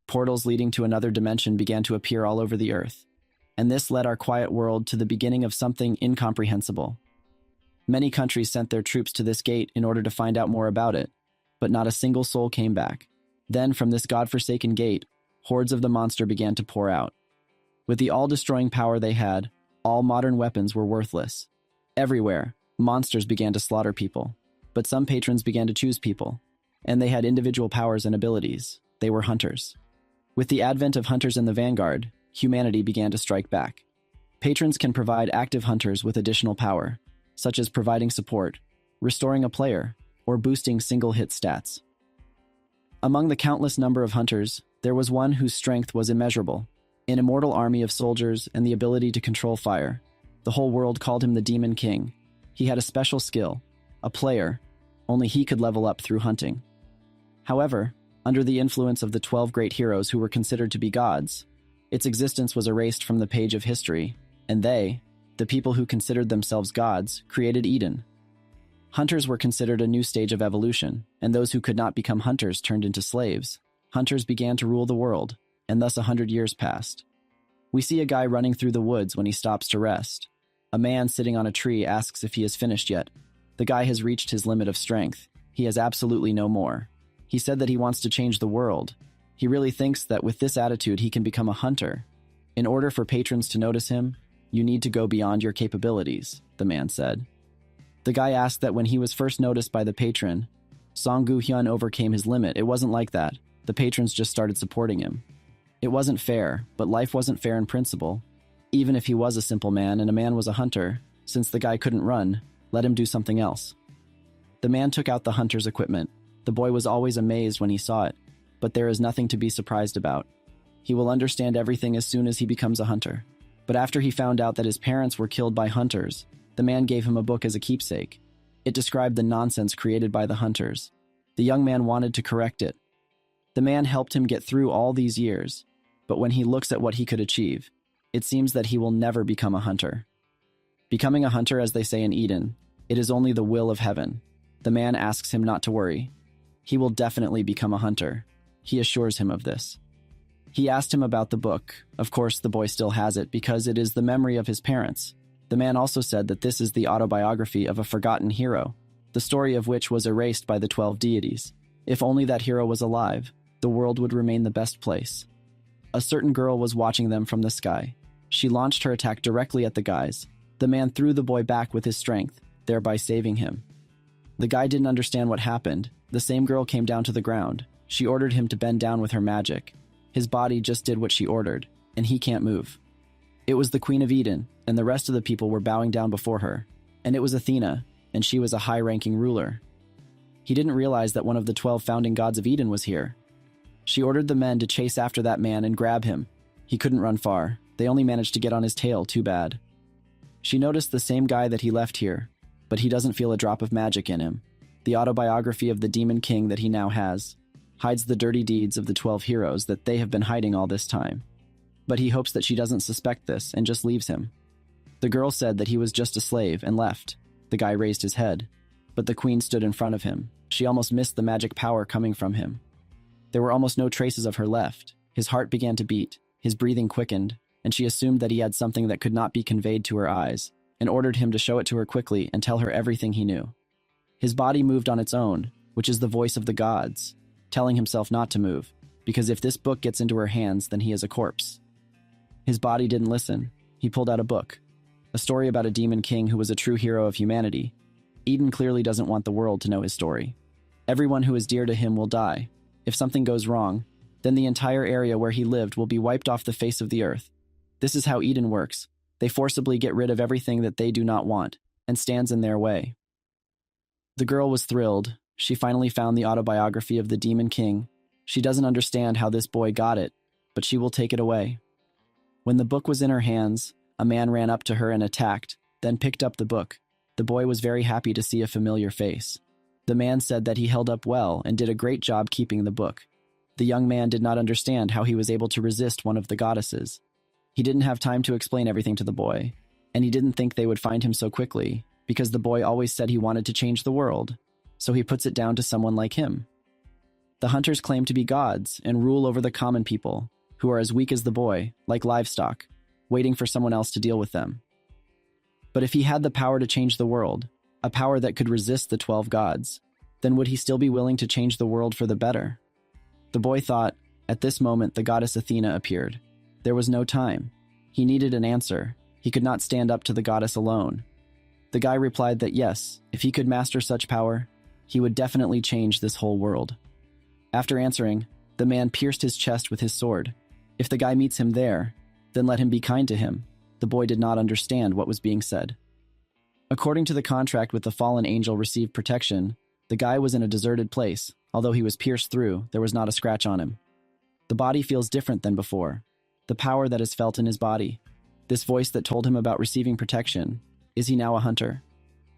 Portals leading to another dimension began to appear all over the earth, and this led our quiet world to the beginning of something incomprehensible. Many countries sent their troops to this gate in order to find out more about it, but not a single soul came back. Then, from this godforsaken gate, hordes of the monster began to pour out. With the all-destroying power they had, all modern weapons were worthless. Everywhere, monsters began to slaughter people, but some patrons began to choose people, and they had individual powers and abilities. They were hunters. With the advent of hunters in the vanguard, humanity began to strike back. Patrons can provide active hunters with additional power, such as providing support, restoring a player, or boosting single-hit stats. Among the countless number of hunters, there was one whose strength was immeasurable, an immortal army of soldiers and the ability to control fire. The whole world called him the Demon King. He had a special skill, a player. Only he could level up through hunting. However, under the influence of the 12 great heroes who were considered to be gods, its existence was erased from the page of history, and they, the people who considered themselves gods, created Eden. Hunters were considered a new stage of evolution, and those who could not become hunters turned into slaves. Hunters began to rule the world, and thus 100 years passed. We see a guy running through the woods when he stops to rest. A man sitting on a tree asks if he is finished yet. The guy has reached his limit of strength. He has absolutely no more. He said that he wants to change the world. He really thinks that with this attitude he can become a hunter. In order for patrons to notice him, you need to go beyond your capabilities, the man said. The guy asked that when he was first noticed by the patron, Song Gu-hyun overcame his limit. It wasn't like that. The patrons just started supporting him. It wasn't fair, but life wasn't fair in principle. Even if he was a simple man and a man was a hunter, since the guy couldn't run, let him do something else. The man took out the hunter's equipment. The boy was always amazed when he saw it, but there is nothing to be surprised about. He will understand everything as soon as he becomes a hunter. But after he found out that his parents were killed by hunters, the man gave him a book as a keepsake. It described the nonsense created by the hunters. The young man wanted to correct it. The man helped him get through all these years, but when he looks at what he could achieve, it seems that he will never become a hunter. Becoming a hunter, as they say in Eden, it is only the will of heaven. The man asks him not to worry. He will definitely become a hunter. He assures him of this. He asked him about the book. Of course, the boy still has it because it is the memory of his parents. The man also said that this is the autobiography of a forgotten hero, the story of which was erased by the 12 deities. If only that hero was alive, the world would remain the best place. A certain girl was watching them from the sky. She launched her attack directly at the guys. The man threw the boy back with his strength, thereby saving him. The guy didn't understand what happened. The same girl came down to the ground. She ordered him to bend down with her magic. His body just did what she ordered, and he can't move. It was the Queen of Eden, and the rest of the people were bowing down before her. And it was Athena, and she was a high-ranking ruler. He didn't realize that one of the 12 founding gods of Eden was here. She ordered the men to chase after that man and grab him. He couldn't run far. They only managed to get on his tail, too bad. She noticed the same guy that he left here, but he doesn't feel a drop of magic in him. The autobiography of the Demon King that he now has hides the dirty deeds of the 12 heroes that they have been hiding all this time. But he hopes that she doesn't suspect this and just leaves him. The girl said that he was just a slave and left. The guy raised his head, but the queen stood in front of him. She almost missed the magic power coming from him. There were almost no traces of her left. His heart began to beat, his breathing quickened, and she assumed that he had something that could not be conveyed to her eyes, and ordered him to show it to her quickly and tell her everything he knew. His body moved on its own, which is the voice of the gods, telling himself not to move, because if this book gets into her hands, then he is a corpse. His body didn't listen. He pulled out a book, a story about a demon king who was a true hero of humanity. Eden clearly doesn't want the world to know his story. Everyone who is dear to him will die. If something goes wrong, then the entire area where he lived will be wiped off the face of the earth. This is how Eden works. They forcibly get rid of everything that they do not want, and stands in their way. The girl was thrilled. She finally found the autobiography of the Demon King. She doesn't understand how this boy got it, but she will take it away. When the book was in her hands, a man ran up to her and attacked, then picked up the book. The boy was very happy to see a familiar face. The man said that he held up well and did a great job keeping the book. The young man did not understand how he was able to resist one of the goddesses. He didn't have time to explain everything to the boy, and he didn't think they would find him so quickly, because the boy always said he wanted to change the world, so he puts it down to someone like him. The hunters claim to be gods and rule over the common people, who are as weak as the boy, like livestock, waiting for someone else to deal with them. But if he had the power to change the world, a power that could resist the 12 gods, then would he still be willing to change the world for the better? The boy thought. At this moment, the goddess Athena appeared. There was no time. He needed an answer. He could not stand up to the goddess alone. The guy replied that yes, if he could master such power, he would definitely change this whole world. After answering, the man pierced his chest with his sword. If the guy meets him there, then let him be kind to him. The boy did not understand what was being said. According to the contract with the fallen angel received protection, the guy was in a deserted place. Although he was pierced through, there was not a scratch on him. The body feels different than before. The power that is felt in his body. This voice that told him about receiving protection. Is he now a hunter?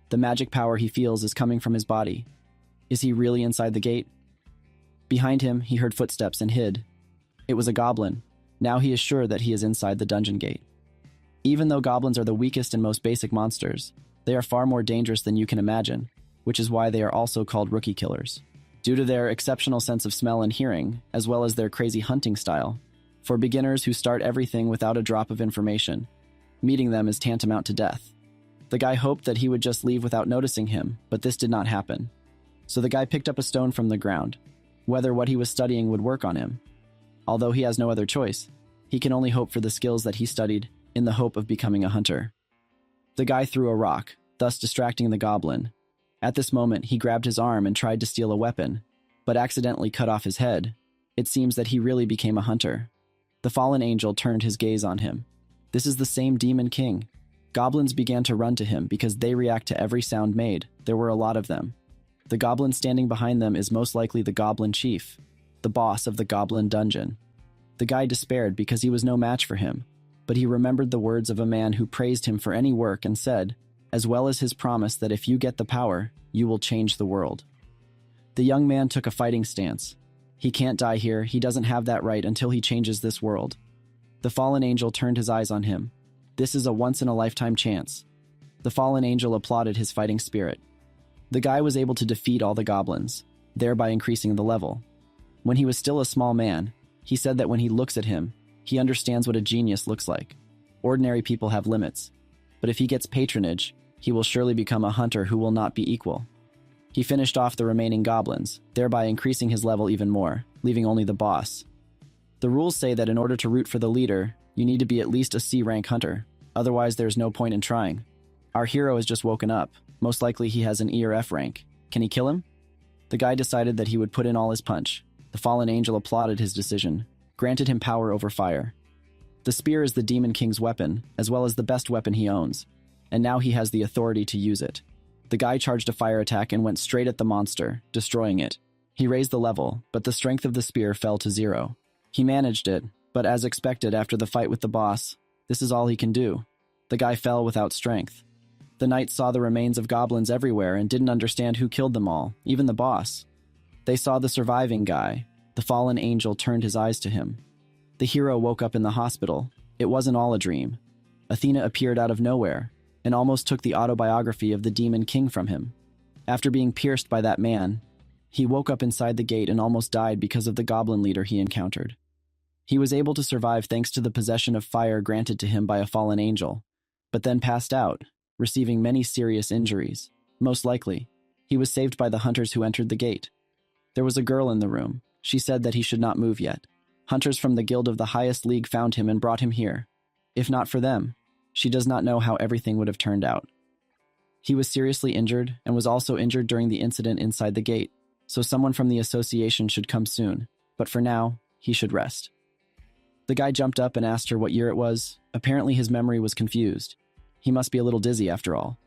The magic power he feels is coming from his body. Is he really inside the gate? Behind him, he heard footsteps and hid. It was a goblin. Now he is sure that he is inside the dungeon gate. Even though goblins are the weakest and most basic monsters, they are far more dangerous than you can imagine, which is why they are also called rookie killers. Due to their exceptional sense of smell and hearing, as well as their crazy hunting style, for beginners who start everything without a drop of information, meeting them is tantamount to death. The guy hoped that he would just leave without noticing him, but this did not happen. So the guy picked up a stone from the ground, whether what he was studying would work on him. Although he has no other choice, he can only hope for the skills that he studied in the hope of becoming a hunter. The guy threw a rock, thus distracting the goblin. At this moment, he grabbed his arm and tried to steal a weapon, but accidentally cut off his head. It seems that he really became a hunter. The fallen angel turned his gaze on him. This is the same demon king. Goblins began to run to him because they react to every sound made. There were a lot of them. The goblin standing behind them is most likely the goblin chief, the boss of the goblin dungeon. The guy despaired because he was no match for him, but he remembered the words of a man who praised him for any work and said, as well as his promise that if you get the power, you will change the world. The young man took a fighting stance. He can't die here, he doesn't have that right until he changes this world. The fallen angel turned his eyes on him. This is a once-in-a-lifetime chance. The fallen angel applauded his fighting spirit. The guy was able to defeat all the goblins, thereby increasing the level. When he was still a small man, he said that when he looks at him, he understands what a genius looks like. Ordinary people have limits, but if he gets patronage, he will surely become a hunter who will not be equal. He finished off the remaining goblins, thereby increasing his level even more, leaving only the boss. The rules say that in order to root for the leader, you need to be at least a C-rank hunter, otherwise there's no point in trying. Our hero has just woken up. Most likely he has an E or F rank. Can he kill him? The guy decided that he would put in all his punch. The fallen angel applauded his decision, granted him power over fire. The spear is the demon king's weapon, as well as the best weapon he owns, and now he has the authority to use it. The guy charged a fire attack and went straight at the monster, destroying it. He raised the level, but the strength of the spear fell to 0. He managed it, but as expected after the fight with the boss, this is all he can do. The guy fell without strength. The knight saw the remains of goblins everywhere and didn't understand who killed them all, even the boss. They saw the surviving guy. The fallen angel turned his eyes to him. The hero woke up in the hospital. It wasn't all a dream. Athena appeared out of nowhere and almost took the autobiography of the demon king from him. After being pierced by that man, he woke up inside the gate and almost died because of the goblin leader he encountered. He was able to survive thanks to the possession of fire granted to him by a fallen angel, but then passed out, receiving many serious injuries. Most likely, he was saved by the hunters who entered the gate. There was a girl in the room. She said that he should not move yet. Hunters from the guild of the highest league found him and brought him here. If not for them, she does not know how everything would have turned out. He was seriously injured and was also injured during the incident inside the gate, so someone from the association should come soon, but for now, he should rest. The guy jumped up and asked her what year it was. Apparently his memory was confused. He must be a little dizzy after all.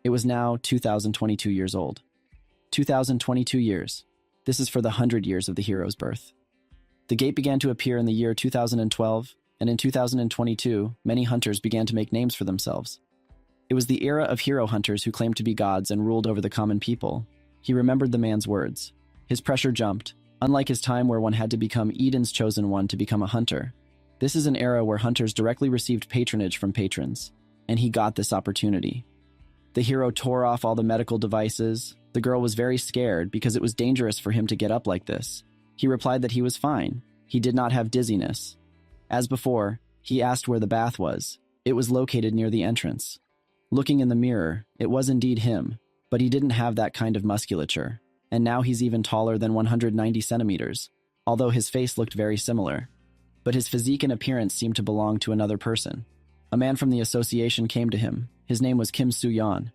It was now 2022 years old. 2022 years. This is for the 100 years of the hero's birth. The gate began to appear in the year 2012, and in 2022, many hunters began to make names for themselves. It was the era of hero hunters who claimed to be gods and ruled over the common people. He remembered the man's words. His pressure jumped. Unlike his time where one had to become Eden's chosen one to become a hunter, this is an era where hunters directly received patronage from patrons, and he got this opportunity. The hero tore off all the medical devices. The girl was very scared because it was dangerous for him to get up like this. He replied that he was fine. He did not have dizziness. As before, he asked where the bath was. It was located near the entrance. Looking in the mirror, it was indeed him, but he didn't have that kind of musculature, and now he's even taller than 190 centimeters, although his face looked very similar. But his physique and appearance seemed to belong to another person. A man from the association came to him. His name was Kim Soo-yeon.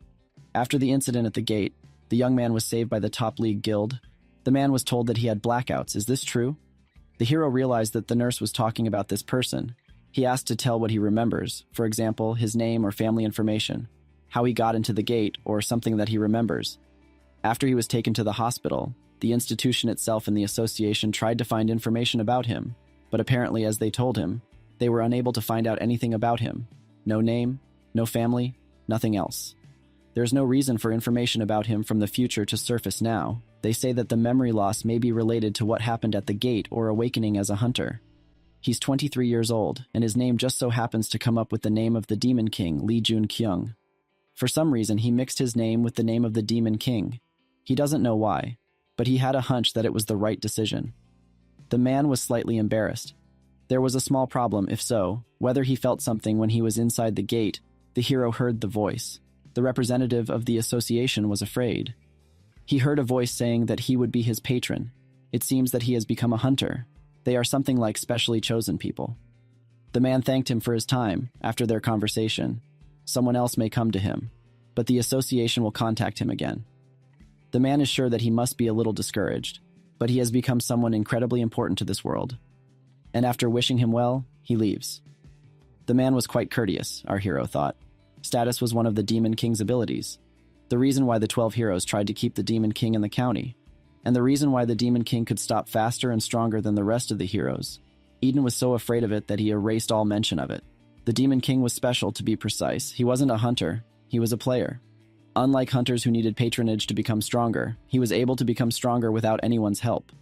After the incident at the gate, the young man was saved by the top league guild. The man was told that he had blackouts. Is this true? The hero realized that the nurse was talking about this person. He asked to tell what he remembers, for example, his name or family information, how he got into the gate, or something that he remembers. After he was taken to the hospital, the institution itself and the association tried to find information about him, but apparently, as they told him, they were unable to find out anything about him. No name, no family, nothing else. There's no reason for information about him from the future to surface now. They say that the memory loss may be related to what happened at the gate or awakening as a hunter. He's 23 years old, and his name just so happens to come up with the name of the Demon King, Lee Jun-kyung. For some reason, he mixed his name with the name of the Demon King. He doesn't know why, but he had a hunch that it was the right decision. The man was slightly embarrassed. There was a small problem, if so, whether he felt something when he was inside the gate. The hero heard the voice. The representative of the association was afraid. He heard a voice saying that he would be his patron. It seems that he has become a hunter. They are something like specially chosen people. The man thanked him for his time. After their conversation, someone else may come to him, but the association will contact him again. The man is sure that he must be a little discouraged, but he has become someone incredibly important to this world. And after wishing him well, he leaves. The man was quite courteous, our hero thought. Status was one of the Demon King's abilities. The reason why the 12 heroes tried to keep the Demon King in the county, and the reason why the Demon King could stop faster and stronger than the rest of the heroes. Eden was so afraid of it that he erased all mention of it. The Demon King was special, to be precise. He wasn't a hunter, he was a player. Unlike hunters who needed patronage to become stronger, he was able to become stronger without anyone's help.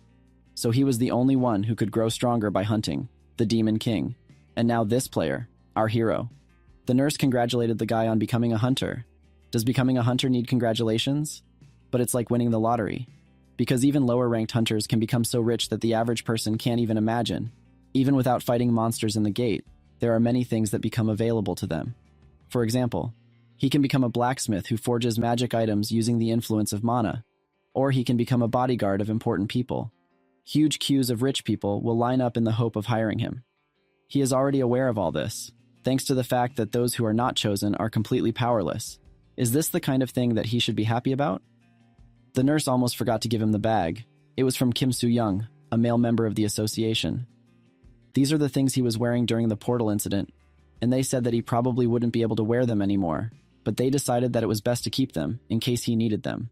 So he was the only one who could grow stronger by hunting, the Demon King. And now this player, our hero. The nurse congratulated the guy on becoming a hunter. Does becoming a hunter need congratulations? But it's like winning the lottery. Because even lower-ranked hunters can become so rich that the average person can't even imagine. Even without fighting monsters in the gate, there are many things that become available to them. For example, he can become a blacksmith who forges magic items using the influence of mana. Or he can become a bodyguard of important people. Huge queues of rich people will line up in the hope of hiring him. He is already aware of all this, thanks to the fact that those who are not chosen are completely powerless. Is this the kind of thing that he should be happy about? The nurse almost forgot to give him the bag. It was from Kim Soo-yeon, a male member of the association. These are the things he was wearing during the portal incident, and they said that he probably wouldn't be able to wear them anymore, but they decided that it was best to keep them in case he needed them.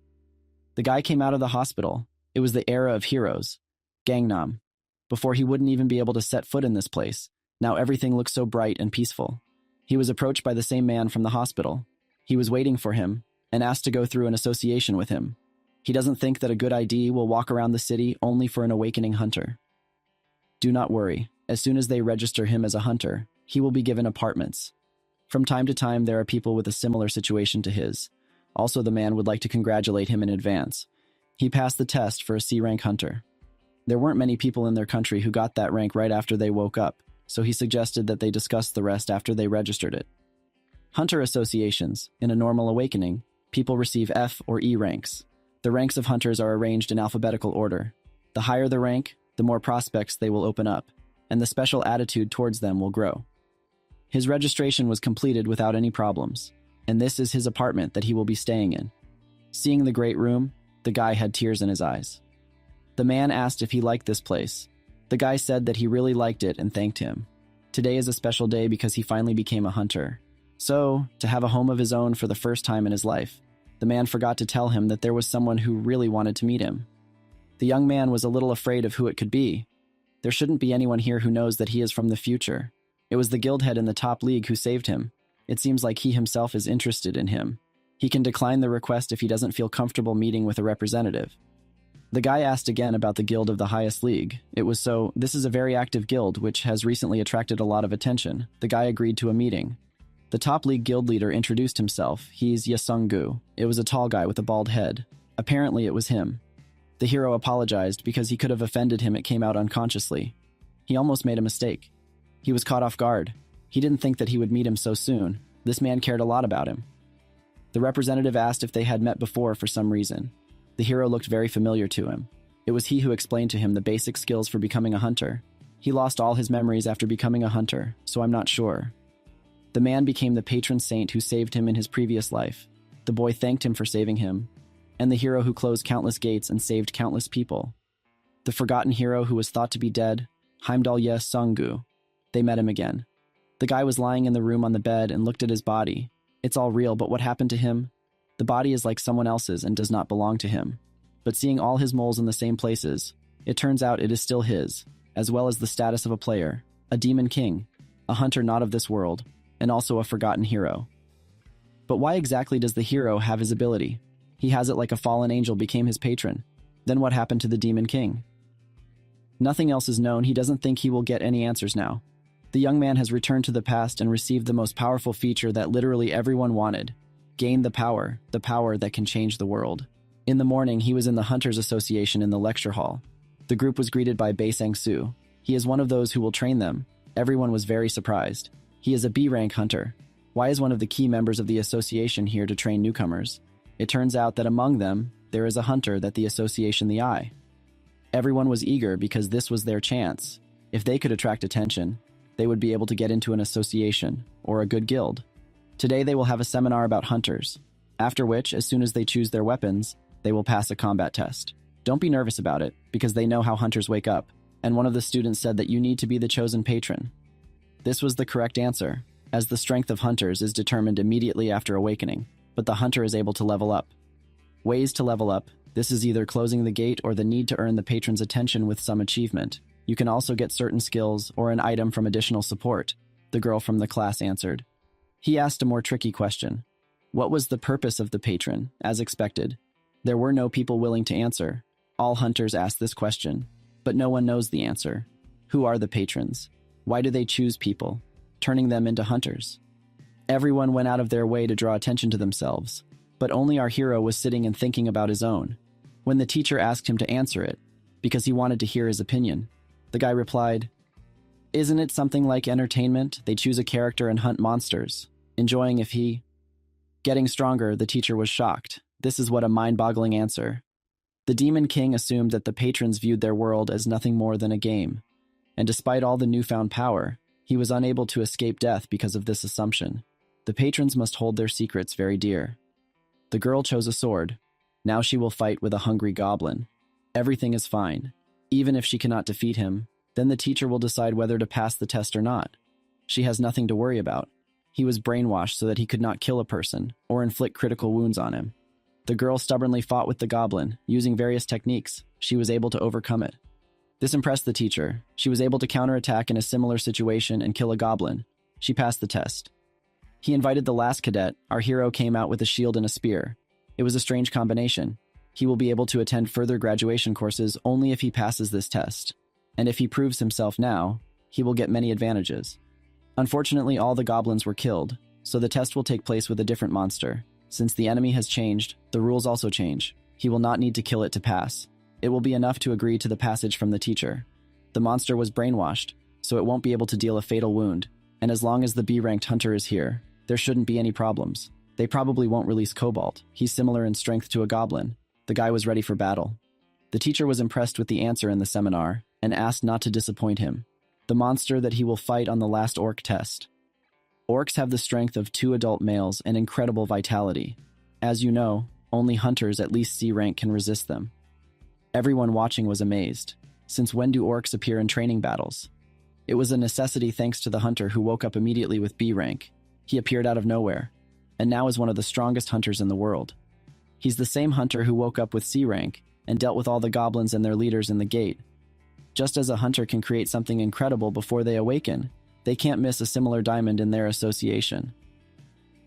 The guy came out of the hospital. It was the era of heroes, Gangnam. Before he wouldn't even be able to set foot in this place. Now everything looks so bright and peaceful. He was approached by the same man from the hospital. He was waiting for him and asked to go through an association with him. He doesn't think that a good ID will walk around the city only for an awakening hunter. Do not worry. As soon as they register him as a hunter, he will be given apartments. From time to time, there are people with a similar situation to his. Also, the man would like to congratulate him in advance. He passed the test for a C-rank hunter. There weren't many people in their country who got that rank right after they woke up, so he suggested that they discuss the rest after they registered it. Hunter associations. In a normal awakening, people receive F or E ranks. The ranks of hunters are arranged in alphabetical order. The higher the rank, the more prospects they will open up, and the special attitude towards them will grow. His registration was completed without any problems, and this is his apartment that he will be staying in. Seeing the great room, the guy had tears in his eyes. The man asked if he liked this place. The guy said that he really liked it and thanked him. Today is a special day because he finally became a hunter. So, to have a home of his own for the first time in his life, the man forgot to tell him that there was someone who really wanted to meet him. The young man was a little afraid of who it could be. There shouldn't be anyone here who knows that he is from the future. It was the guild head in the top league who saved him. It seems like he himself is interested in him. He can decline the request if he doesn't feel comfortable meeting with a representative. The guy asked again about the guild of the highest league. It was so, this is a very active guild which has recently attracted a lot of attention. The guy agreed to a meeting. The top league guild leader introduced himself. He's Yasung-gu. It was a tall guy with a bald head. Apparently it was him. The hero apologized because he could have offended him. It came out unconsciously. He almost made a mistake. He was caught off guard. He didn't think that he would meet him so soon. This man cared a lot about him. The representative asked if they had met before for some reason. The hero looked very familiar to him. It was he who explained to him the basic skills for becoming a hunter. He lost all his memories after becoming a hunter, so I'm not sure. The man became the patron saint who saved him in his previous life. The boy thanked him for saving him, and the hero who closed countless gates and saved countless people. The forgotten hero who was thought to be dead, Heimdallya Sunggu. They met him again. The guy was lying in the room on the bed and looked at his body. It's all real, but what happened to him? The body is like someone else's and does not belong to him. But seeing all his moles in the same places, it turns out it is still his, as well as the status of a player, a demon king, a hunter not of this world, and also a forgotten hero. But why exactly does the hero have his ability? He has it like a fallen angel became his patron. Then what happened to the demon king? Nothing else is known. He doesn't think he will get any answers now. The young man has returned to the past and received the most powerful feature that literally everyone wanted. Gain the power that can change the world. In the morning, he was in the Hunters Association in the lecture hall. The group was greeted by Bei Sang-soo. He is one of those who will train them. Everyone was very surprised. He is a B-rank hunter. Why is one of the key members of the association here to train newcomers? It turns out that among them, there is a hunter that the association the eye. Everyone was eager because this was their chance. If they could attract attention, they would be able to get into an association or a good guild. Today they will have a seminar about hunters, after which, as soon as they choose their weapons, they will pass a combat test. Don't be nervous about it, because they know how hunters wake up, and one of the students said that you need to be the chosen patron. This was the correct answer, as the strength of hunters is determined immediately after awakening, but the hunter is able to level up. Ways to level up: this is either closing the gate or the need to earn the patron's attention with some achievement. You can also get certain skills or an item from additional support, the girl from the class answered. He asked a more tricky question. What was the purpose of the patron, as expected? There were no people willing to answer. All hunters asked this question, but no one knows the answer. Who are the patrons? Why do they choose people, turning them into hunters? Everyone went out of their way to draw attention to themselves, but only our hero was sitting and thinking about his own. When the teacher asked him to answer it, because he wanted to hear his opinion, the guy replied, "Isn't it something like entertainment? They choose a character and hunt monsters, enjoying if he..." Getting stronger, the teacher was shocked. This is what a mind-boggling answer. The Demon King assumed that the patrons viewed their world as nothing more than a game, and despite all the newfound power, he was unable to escape death because of this assumption. The patrons must hold their secrets very dear. The girl chose a sword. Now she will fight with a hungry goblin. Everything is fine. Even if she cannot defeat him, then the teacher will decide whether to pass the test or not. She has nothing to worry about. He was brainwashed so that he could not kill a person or inflict critical wounds on him. The girl stubbornly fought with the goblin. Using various techniques, she was able to overcome it. This impressed the teacher. She was able to counterattack in a similar situation and kill a goblin. She passed the test. He invited the last cadet. Our hero came out with a shield and a spear. It was a strange combination. He will be able to attend further graduation courses only if he passes this test. And if he proves himself now, he will get many advantages. Unfortunately, all the goblins were killed, so the test will take place with a different monster. Since the enemy has changed, the rules also change. He will not need to kill it to pass. It will be enough to agree to the passage from the teacher. The monster was brainwashed, so it won't be able to deal a fatal wound, and as long as the B-ranked hunter is here, there shouldn't be any problems. They probably won't release Cobalt. He's similar in strength to a goblin. The guy was ready for battle. The teacher was impressed with the answer in the seminar and asked not to disappoint him. The monster that he will fight on the last orc test. Orcs have the strength of 2 adult males and incredible vitality. As you know, only hunters at least C rank can resist them. Everyone watching was amazed. Since when do orcs appear in training battles? It was a necessity thanks to the hunter who woke up immediately with B rank. He appeared out of nowhere, and now is one of the strongest hunters in the world. He's the same hunter who woke up with C rank and dealt with all the goblins and their leaders in the gate. Just as a hunter can create something incredible before they awaken, they can't miss a similar diamond in their association.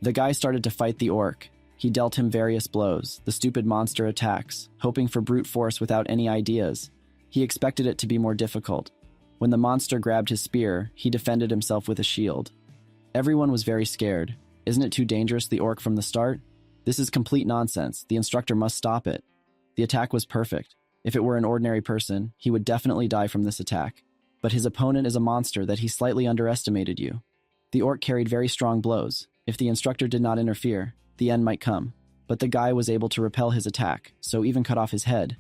The guy started to fight the orc. He dealt him various blows. The stupid monster attacks, hoping for brute force without any ideas. He expected it to be more difficult. When the monster grabbed his spear, he defended himself with a shield. Everyone was very scared. Isn't it too dangerous, the orc from the start? This is complete nonsense. The instructor must stop it. The attack was perfect. If it were an ordinary person, he would definitely die from this attack. But his opponent is a monster that he slightly underestimated you. The orc carried very strong blows. If the instructor did not interfere, the end might come. But the guy was able to repel his attack, so even cut off his head.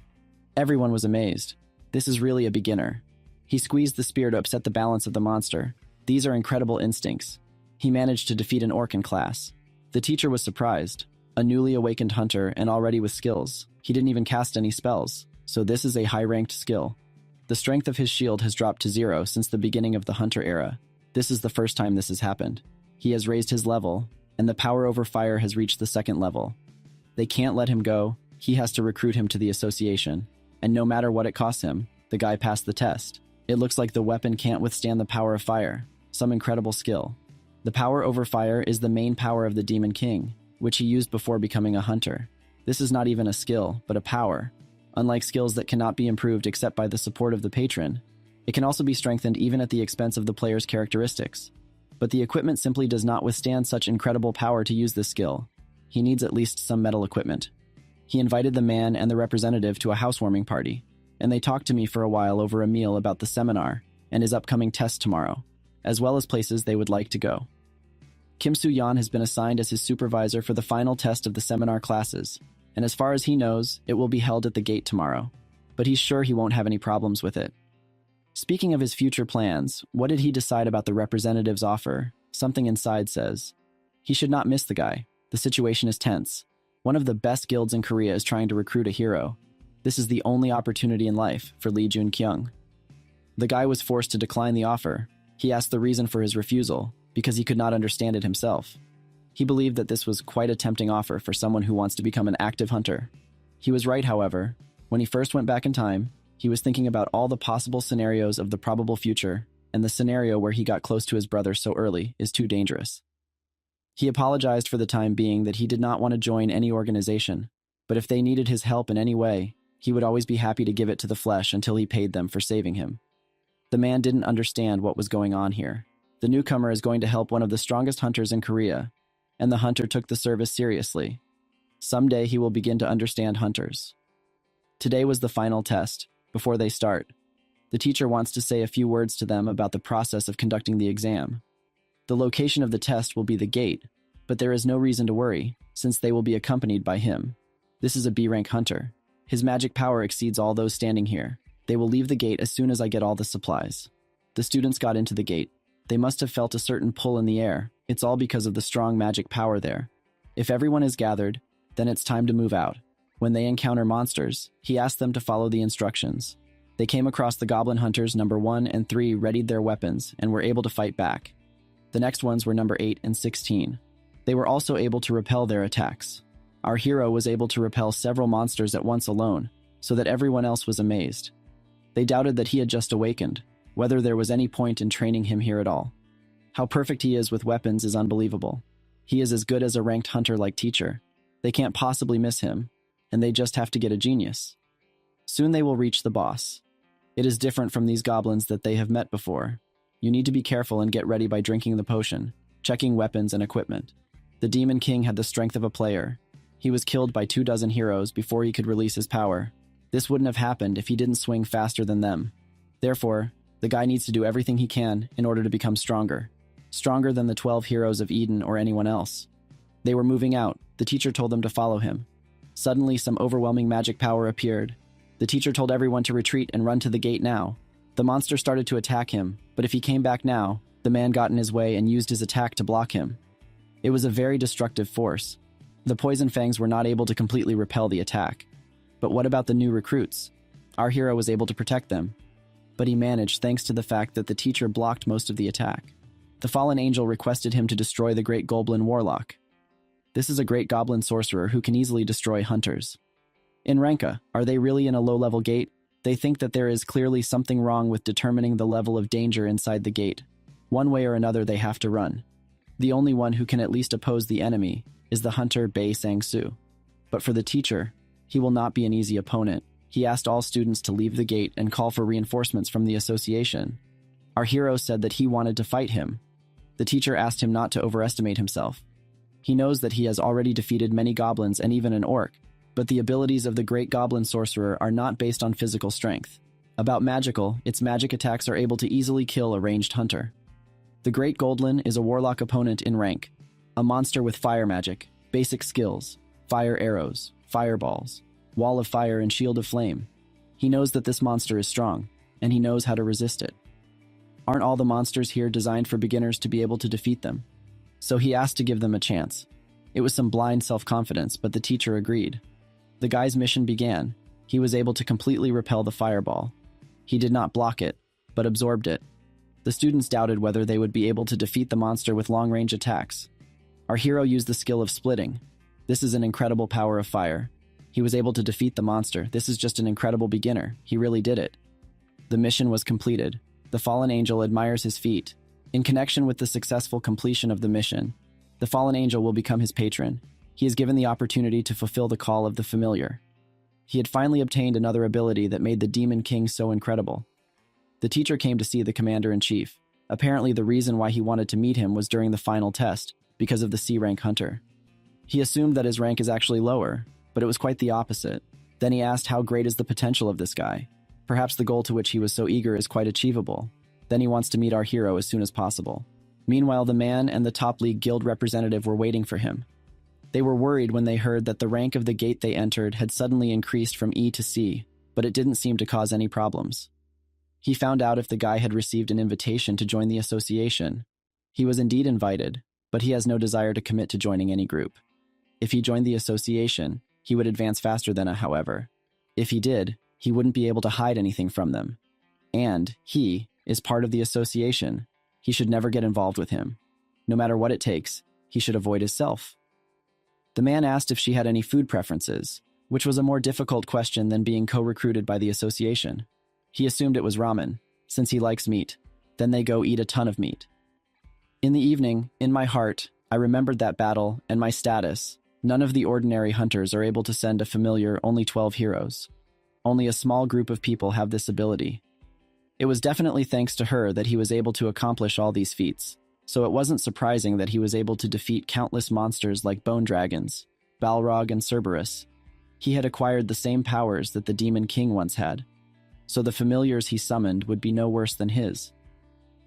Everyone was amazed. This is really a beginner. He squeezed the spear to upset the balance of the monster. These are incredible instincts. He managed to defeat an orc in class. The teacher was surprised. A newly awakened hunter and already with skills. He didn't even cast any spells, so this is a high-ranked skill. The strength of his shield has dropped to 0 since the beginning of the hunter era. This is the first time this has happened. He has raised his level, and the power over fire has reached the 2nd level. They can't let him go. He has to recruit him to the association. And no matter what it costs him, the guy passed the test. It looks like the weapon can't withstand the power of fire. Some incredible skill. The power over fire is the main power of the Demon King, which he used before becoming a hunter. This is not even a skill, but a power. Unlike skills that cannot be improved except by the support of the patron, it can also be strengthened even at the expense of the player's characteristics. But the equipment simply does not withstand such incredible power to use this skill. He needs at least some metal equipment. He invited the man and the representative to a housewarming party, and they talked to me for a while over a meal about the seminar and his upcoming test tomorrow, as well as places they would like to go. Kim Soo-yeon has been assigned as his supervisor for the final test of the seminar classes, and as far as he knows, it will be held at the gate tomorrow, but he's sure he won't have any problems with it. Speaking of his future plans, what did he decide about the representative's offer? Something inside says, he should not miss the guy. The situation is tense. One of the best guilds in Korea is trying to recruit a hero. This is the only opportunity in life for Lee Jun-kyung. The guy was forced to decline the offer. He asked the reason for his refusal, because he could not understand it himself. He believed that this was quite a tempting offer for someone who wants to become an active hunter. He was right, however. When he first went back in time, he was thinking about all the possible scenarios of the probable future, and the scenario where he got close to his brother so early is too dangerous. He apologized for the time being that he did not want to join any organization, but if they needed his help in any way, he would always be happy to give it to the flesh until he paid them for saving him. The man didn't understand what was going on here. The newcomer is going to help one of the strongest hunters in Korea, and the hunter took the service seriously. Someday he will begin to understand hunters. Today was the final test, before they start. The teacher wants to say a few words to them about the process of conducting the exam. The location of the test will be the gate, but there is no reason to worry, since they will be accompanied by him. This is a B-rank hunter. His magic power exceeds all those standing here. They will leave the gate as soon as I get all the supplies. The students got into the gate. They must have felt a certain pull in the air. It's all because of the strong magic power there. If everyone is gathered, then it's time to move out. When they encounter monsters, he asked them to follow the instructions. They came across the goblin hunters number 1 and 3 readied their weapons and were able to fight back. The next ones were number 8 and 16. They were also able to repel their attacks. Our hero was able to repel several monsters at once alone, so that everyone else was amazed. They doubted that he had just awakened, whether there was any point in training him here at all. How perfect he is with weapons is unbelievable. He is as good as a ranked hunter like teacher. They can't possibly miss him, and they just have to get a genius. Soon they will reach the boss. It is different from these goblins that they have met before. You need to be careful and get ready by drinking the potion, checking weapons and equipment. The Demon King had the strength of a player. He was killed by 24 heroes before he could release his power. This wouldn't have happened if he didn't swing faster than them. Therefore, the guy needs to do everything he can in order to become stronger. Stronger than the 12 heroes of Eden or anyone else. They were moving out. The teacher told them to follow him. Suddenly, some overwhelming magic power appeared. The teacher told everyone to retreat and run to the gate now. The monster started to attack him, but if he came back now, the man got in his way and used his attack to block him. It was a very destructive force. The poison fangs were not able to completely repel the attack. But what about the new recruits? Our hero was able to protect them, but he managed thanks to the fact that the teacher blocked most of the attack. The fallen angel requested him to destroy the great goblin warlock. This is a great goblin sorcerer who can easily destroy hunters. In Ranka, are they really in a low-level gate? They think that there is clearly something wrong with determining the level of danger inside the gate. One way or another they have to run. The only one who can at least oppose the enemy is the hunter Bei Sang-soo. But for the teacher, he will not be an easy opponent. He asked all students to leave the gate and call for reinforcements from the association. Our hero said that he wanted to fight him. The teacher asked him not to overestimate himself. He knows that he has already defeated many goblins and even an orc, But the abilities of the Great Goblin Sorcerer are not based on physical strength. About magical, its magic attacks are able to easily kill a ranged hunter. The Great Goblin is a warlock opponent in rank, a monster with fire magic, basic skills, fire arrows, fireballs, wall of fire and shield of flame. He knows that this monster is strong, and he knows how to resist it. Aren't all the monsters here designed for beginners to be able to defeat them? So he asked to give them a chance. It was some blind self-confidence, but the teacher agreed. The guy's mission began. He was able to completely repel the fireball. He did not block it, but absorbed it. The students doubted whether they would be able to defeat the monster with long-range attacks. Our hero used the skill of splitting. This is an incredible power of fire. He was able to defeat the monster. This is just an incredible beginner. He really did it. The mission was completed. The fallen angel admires his feat. In connection with the successful completion of the mission, the fallen angel will become his patron. He is given the opportunity to fulfill the call of the familiar. He had finally obtained another ability that made the Demon King so incredible. The teacher came to see the commander-in-chief. Apparently, the reason why he wanted to meet him was during the final test, because of the C-rank hunter. He assumed that his rank is actually lower, but it was quite the opposite. Then he asked how great is the potential of this guy. Perhaps the goal to which he was so eager is quite achievable. Then he wants to meet our hero as soon as possible. Meanwhile, the man and the top league guild representative were waiting for him. They were worried when they heard that the rank of the gate they entered had suddenly increased from E to C, but it didn't seem to cause any problems. He found out if the guy had received an invitation to join the association. He was indeed invited, but he has no desire to commit to joining any group. If he joined the association, he would advance faster than however. If he did, he wouldn't be able to hide anything from them. And he is part of the association. He should never get involved with him. No matter what it takes, he should avoid himself. The man asked if she had any food preferences, which was a more difficult question than being co-recruited by the association. He assumed it was ramen, since he likes meat. Then they go eat a ton of meat. In the evening, in my heart, I remembered that battle and my status. None of the ordinary hunters are able to send a familiar, only 12 heroes. Only a small group of people have this ability. It was definitely thanks to her that he was able to accomplish all these feats, so it wasn't surprising that he was able to defeat countless monsters like bone dragons, Balrog and Cerberus. He had acquired the same powers that the Demon King once had, so the familiars he summoned would be no worse than his.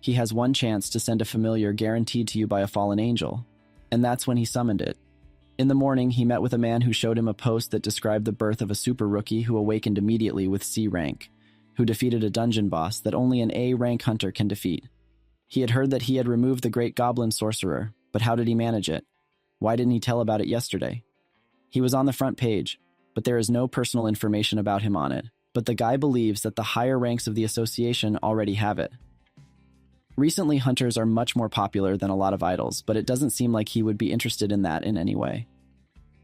He has one chance to send a familiar guaranteed to you by a fallen angel, and that's when he summoned it. In the morning, he met with a man who showed him a post that described the birth of a super rookie who awakened immediately with C rank, who defeated a dungeon boss that only an A rank hunter can defeat. He had heard that he had removed the Great Goblin Sorcerer, but how did he manage it? Why didn't he tell about it yesterday? He was on the front page, but there is no personal information about him on it. But the guy believes that the higher ranks of the association already have it. Recently, hunters are much more popular than a lot of idols, but it doesn't seem like he would be interested in that in any way.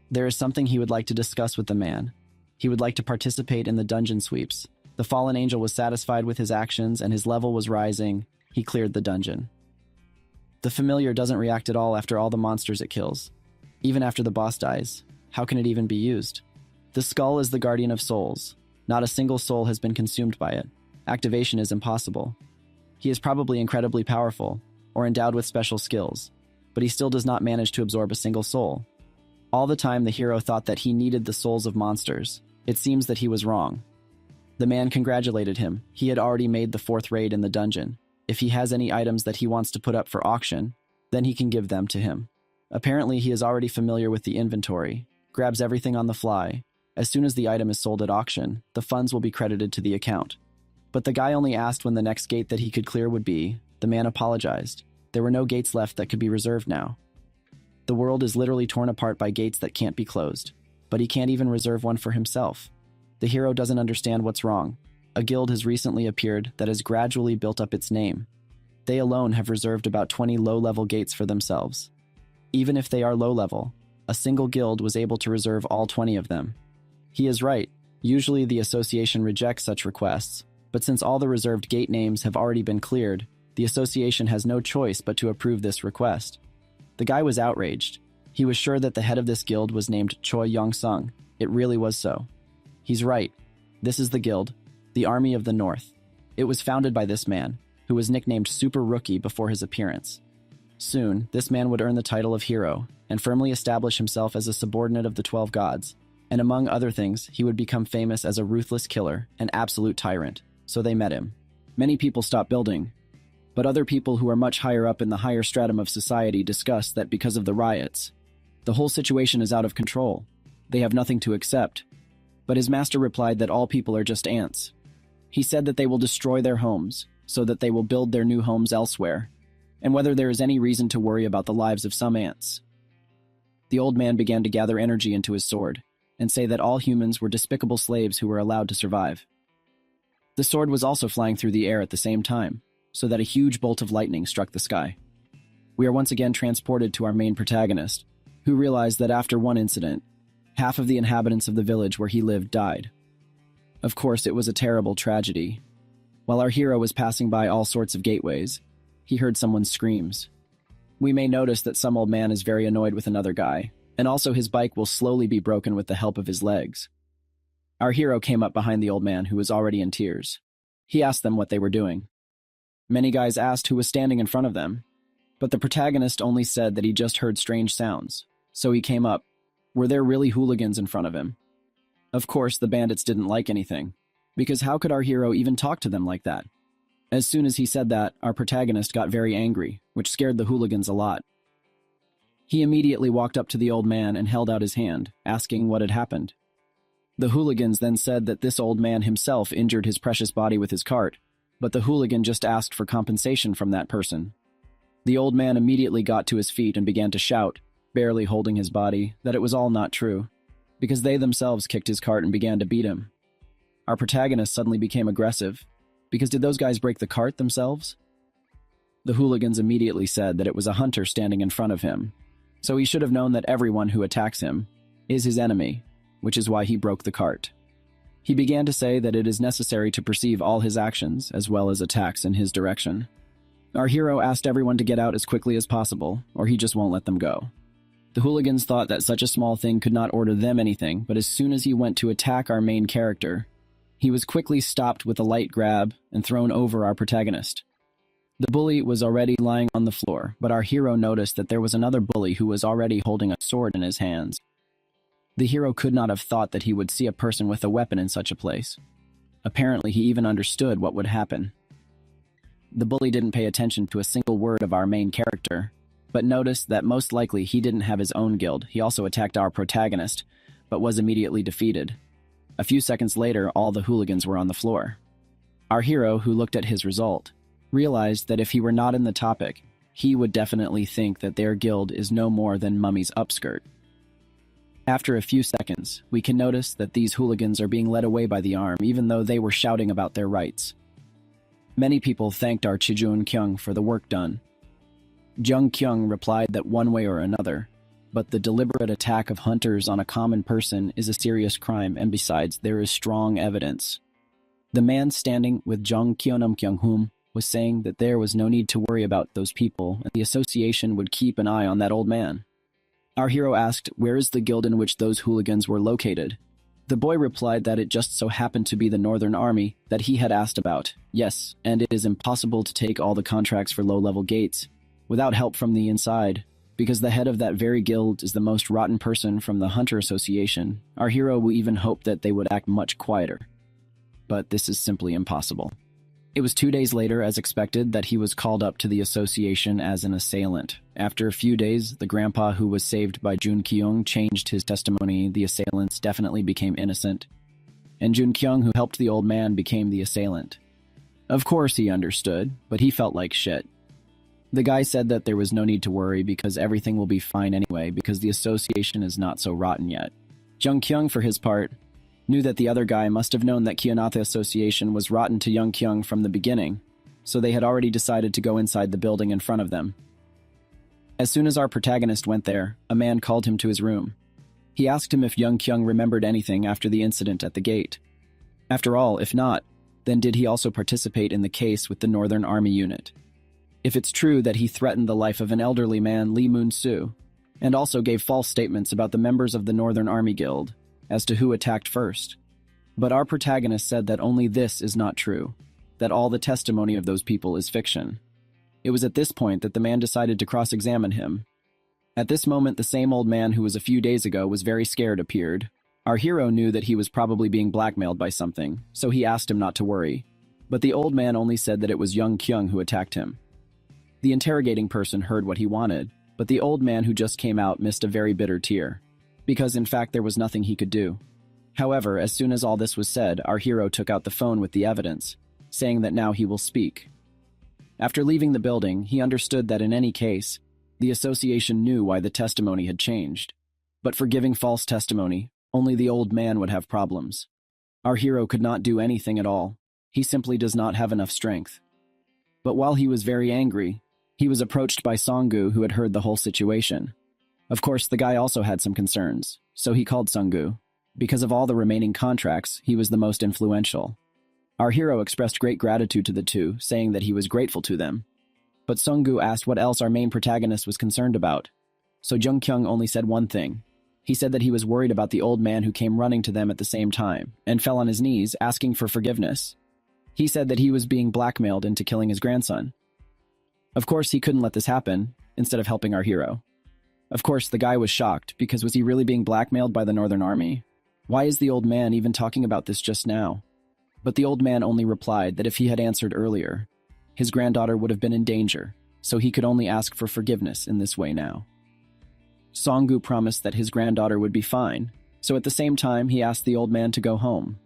There is something he would like to discuss with the man. He would like to participate in the dungeon sweeps. The fallen angel was satisfied with his actions and his level was rising. He cleared the dungeon. The familiar doesn't react at all after all the monsters it kills. Even after the boss dies, how can it even be used? The skull is the guardian of souls. Not a single soul has been consumed by it. Activation is impossible. He is probably incredibly powerful, or endowed with special skills, but he still does not manage to absorb a single soul. All the time the hero thought that he needed the souls of monsters. It seems that he was wrong. The man congratulated him. He had already made the 4th raid in the dungeon. If he has any items that he wants to put up for auction, then he can give them to him. Apparently he is already familiar with the inventory, grabs everything on the fly. As soon as the item is sold at auction, the funds will be credited to the account. But the guy only asked when the next gate that he could clear would be. The man apologized. There were no gates left that could be reserved now. The world is literally torn apart by gates that can't be closed. But he can't even reserve one for himself. The hero doesn't understand what's wrong. A guild has recently appeared that has gradually built up its name. They alone have reserved about 20 low-level gates for themselves. Even if they are low-level, a single guild was able to reserve all 20 of them. He is right. Usually the association rejects such requests, but since all the reserved gate names have already been cleared, the association has no choice but to approve this request. The guy was outraged. He was sure that the head of this guild was named Choi Yong-sung. It really was so. He's right. This is the guild, the Army of the North. It was founded by this man, who was nicknamed Super Rookie before his appearance. Soon, this man would earn the title of hero and firmly establish himself as a subordinate of the 12 gods. and among other things, he would become famous as a ruthless killer, an absolute tyrant. So they met him. Many people stopped building, but other people who are much higher up in the higher stratum of society discussed that because of the riots, the whole situation is out of control. They have nothing to accept. But his master replied that all people are just ants. He said that they will destroy their homes, so that they will build their new homes elsewhere, and whether there is any reason to worry about the lives of some ants. The old man began to gather energy into his sword, and say that all humans were despicable slaves who were allowed to survive. The sword was also flying through the air at the same time, so that a huge bolt of lightning struck the sky. We are once again transported to our main protagonist, who realized that after one incident, half of the inhabitants of the village where he lived died. Of course, it was a terrible tragedy. While our hero was passing by all sorts of gateways, he heard someone's screams. We may notice that some old man is very annoyed with another guy, and also his bike will slowly be broken with the help of his legs. Our hero came up behind the old man, who was already in tears. He asked them what they were doing. Many guys asked who was standing in front of them, but the protagonist only said that he just heard strange sounds. So he came up. Were there really hooligans in front of him? Of course, the bandits didn't like anything, because how could our hero even talk to them like that? As soon as he said that, our protagonist got very angry, which scared the hooligans a lot. He immediately walked up to the old man and held out his hand, asking what had happened. The hooligans then said that this old man himself injured his precious body with his cart, but the hooligan just asked for compensation from that person. The old man immediately got to his feet and began to shout, barely holding his body, that it was all not true, because they themselves kicked his cart and began to beat him. Our protagonist suddenly became aggressive, because did those guys break the cart themselves? The hooligans immediately said that it was a hunter standing in front of him, so he should have known that everyone who attacks him is his enemy, which is why he broke the cart. He began to say that it is necessary to perceive all his actions as well as attacks in his direction. Our hero asked everyone to get out as quickly as possible, or he just won't let them go. The hooligans thought that such a small thing could not order them anything, but as soon as he went to attack our main character, he was quickly stopped with a light grab and thrown over our protagonist. The bully was already lying on the floor, but our hero noticed that there was another bully who was already holding a sword in his hands. The hero could not have thought that he would see a person with a weapon in such a place. Apparently, he even understood what would happen. The bully didn't pay attention to a single word of our main character, but noticed that most likely he didn't have his own guild. He also attacked our protagonist, but was immediately defeated. A few seconds later, all the hooligans were on the floor. Our hero, who looked at his result, realized that if he were not in the topic, he would definitely think that their guild is no more than Mummy's upskirt. After a few seconds, we can notice that these hooligans are being led away by the arm, even though they were shouting about their rights. Many people thanked our Chijun Kyung for the work done. Jung Kyung replied that one way or another, but the deliberate attack of hunters on a common person is a serious crime, and besides, there is strong evidence. The man standing with Jung Kyonam Kyung-hum was saying that there was no need to worry about those people, and the association would keep an eye on that old man. Our hero asked, where is the guild in which those hooligans were located? The boy replied that it just so happened to be the Northern Army that he had asked about. Yes, and it is impossible to take all the contracts for low-level gates without help from the inside, because the head of that very guild is the most rotten person from the Hunter Association. Our hero will even hope that they would act much quieter. But this is simply impossible. It was 2 days later, as expected, that he was called up to the association as an assailant. After a few days, the grandpa who was saved by Jun Kyung changed his testimony. The assailants definitely became innocent, and Jun Kyung, who helped the old man, became the assailant. Of course he understood, but he felt like shit. The guy said that there was no need to worry because everything will be fine anyway because the association is not so rotten yet. Jung Kyung, for his part, knew that the other guy must have known that Kionatha Association was rotten to Young Kyung from the beginning, so they had already decided to go inside the building in front of them. As soon as our protagonist went there, a man called him to his room. He asked him if Young Kyung remembered anything after the incident at the gate. After all, if not, then did he also participate in the case with the Northern Army unit? If it's true that he threatened the life of an elderly man, Lee Moon-soo, and also gave false statements about the members of the Northern Army Guild as to who attacked first. But our protagonist said that only this is not true, that all the testimony of those people is fiction. It was at this point that the man decided to cross-examine him. At this moment, the same old man who was a few days ago was very scared appeared. Our hero knew that he was probably being blackmailed by something, so he asked him not to worry. But the old man only said that it was young Kyung who attacked him. The interrogating person heard what he wanted, but the old man who just came out missed a very bitter tear, because in fact there was nothing he could do. However, as soon as all this was said, our hero took out the phone with the evidence, saying that now he will speak. After leaving the building, he understood that in any case, the association knew why the testimony had changed. But for giving false testimony, only the old man would have problems. Our hero could not do anything at all. He simply does not have enough strength. But while he was very angry, he was approached by Songgu, who had heard the whole situation. Of course, the guy also had some concerns, so he called Songgu. Because of all the remaining contracts, he was the most influential. Our hero expressed great gratitude to the two, saying that he was grateful to them. But Songgu asked what else our main protagonist was concerned about. So Jung Kyung only said one thing. He said that he was worried about the old man who came running to them at the same time, and fell on his knees, asking for forgiveness. He said that he was being blackmailed into killing his grandson. Of course, he couldn't let this happen, instead of helping our hero. Of course, the guy was shocked, because was he really being blackmailed by the Northern Army? Why is the old man even talking about this just now? But the old man only replied that if he had answered earlier, his granddaughter would have been in danger, so he could only ask for forgiveness in this way now. Songgu promised that his granddaughter would be fine, so at the same time he asked the old man to go home.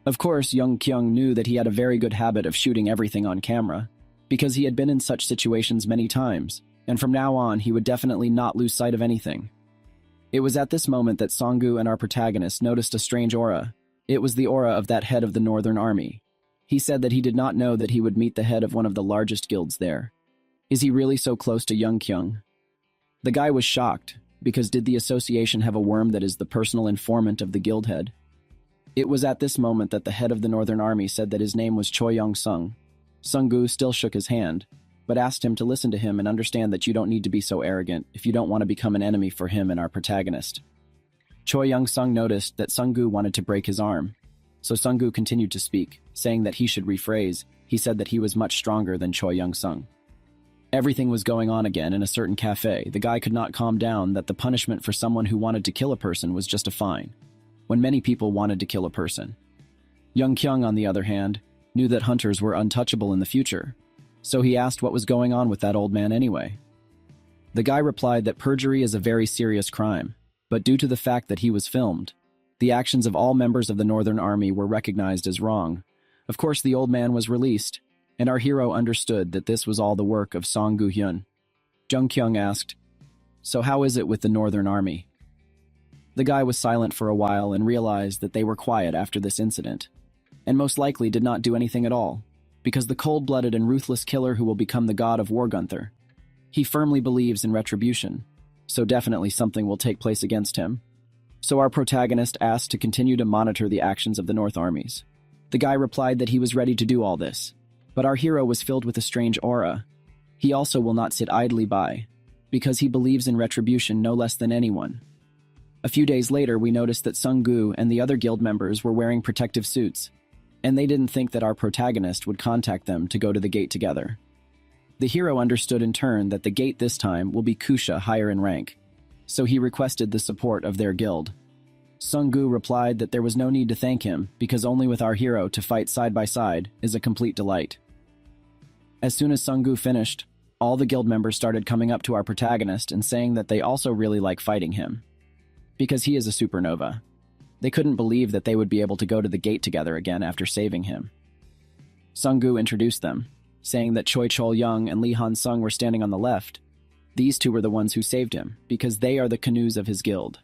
Of course, young Kyung knew that he had a very good habit of shooting everything on camera, because he had been in such situations many times, and from now on he would definitely not lose sight of anything. It was at this moment that Songgu and our protagonist noticed a strange aura. It was the aura of that head of the Northern Army. He said that he did not know that he would meet the head of one of the largest guilds there. Is he really so close to young Kyung? The guy was shocked, because did the association have a worm that is the personal informant of the guild head? It was at this moment that the head of the Northern Army said that his name was Choi Young-sung. Sunggu still shook his hand, but asked him to listen to him and understand that you don't need to be so arrogant if you don't want to become an enemy for him and our protagonist. Choi Young-sung noticed that Sunggu wanted to break his arm, so Sunggu continued to speak, saying that he should rephrase. He said that he was much stronger than Choi Young-sung. Everything was going on again in a certain cafe. The guy could not calm down that the punishment for someone who wanted to kill a person was just a fine, when many people wanted to kill a person. Young Kyung, on the other hand, knew that hunters were untouchable in the future, so he asked what was going on with that old man anyway. The guy replied that perjury is a very serious crime, but due to the fact that he was filmed, the actions of all members of the Northern Army were recognized as wrong. Of course, the old man was released, and our hero understood that this was all the work of Song Gu-hyun. Jung Kyung asked, "So how is it with the Northern Army?" The guy was silent for a while and realized that they were quiet after this incident, and most likely did not do anything at all, because the cold-blooded and ruthless killer who will become the god of War Gunther. He firmly believes in retribution, so definitely something will take place against him. So our protagonist asked to continue to monitor the actions of the North armies. The guy replied that he was ready to do all this, but our hero was filled with a strange aura. He also will not sit idly by, because he believes in retribution no less than anyone. A few days later, we noticed that Sunggu and the other guild members were wearing protective suits, and they didn't think that our protagonist would contact them to go to the gate together. The hero understood in turn that the gate this time will be Kusha higher in rank, so he requested the support of their guild. Sunggu replied that there was no need to thank him, because only with our hero to fight side by side is a complete delight. As soon as Sunggu finished, all the guild members started coming up to our protagonist and saying that they also really like fighting him, because he is a supernova. They couldn't believe that they would be able to go to the gate together again after saving him. Sunggu introduced them, saying that Choi Chol-young and Lee Han-sung were standing on the left. These two were the ones who saved him, because they are the canoes of his guild.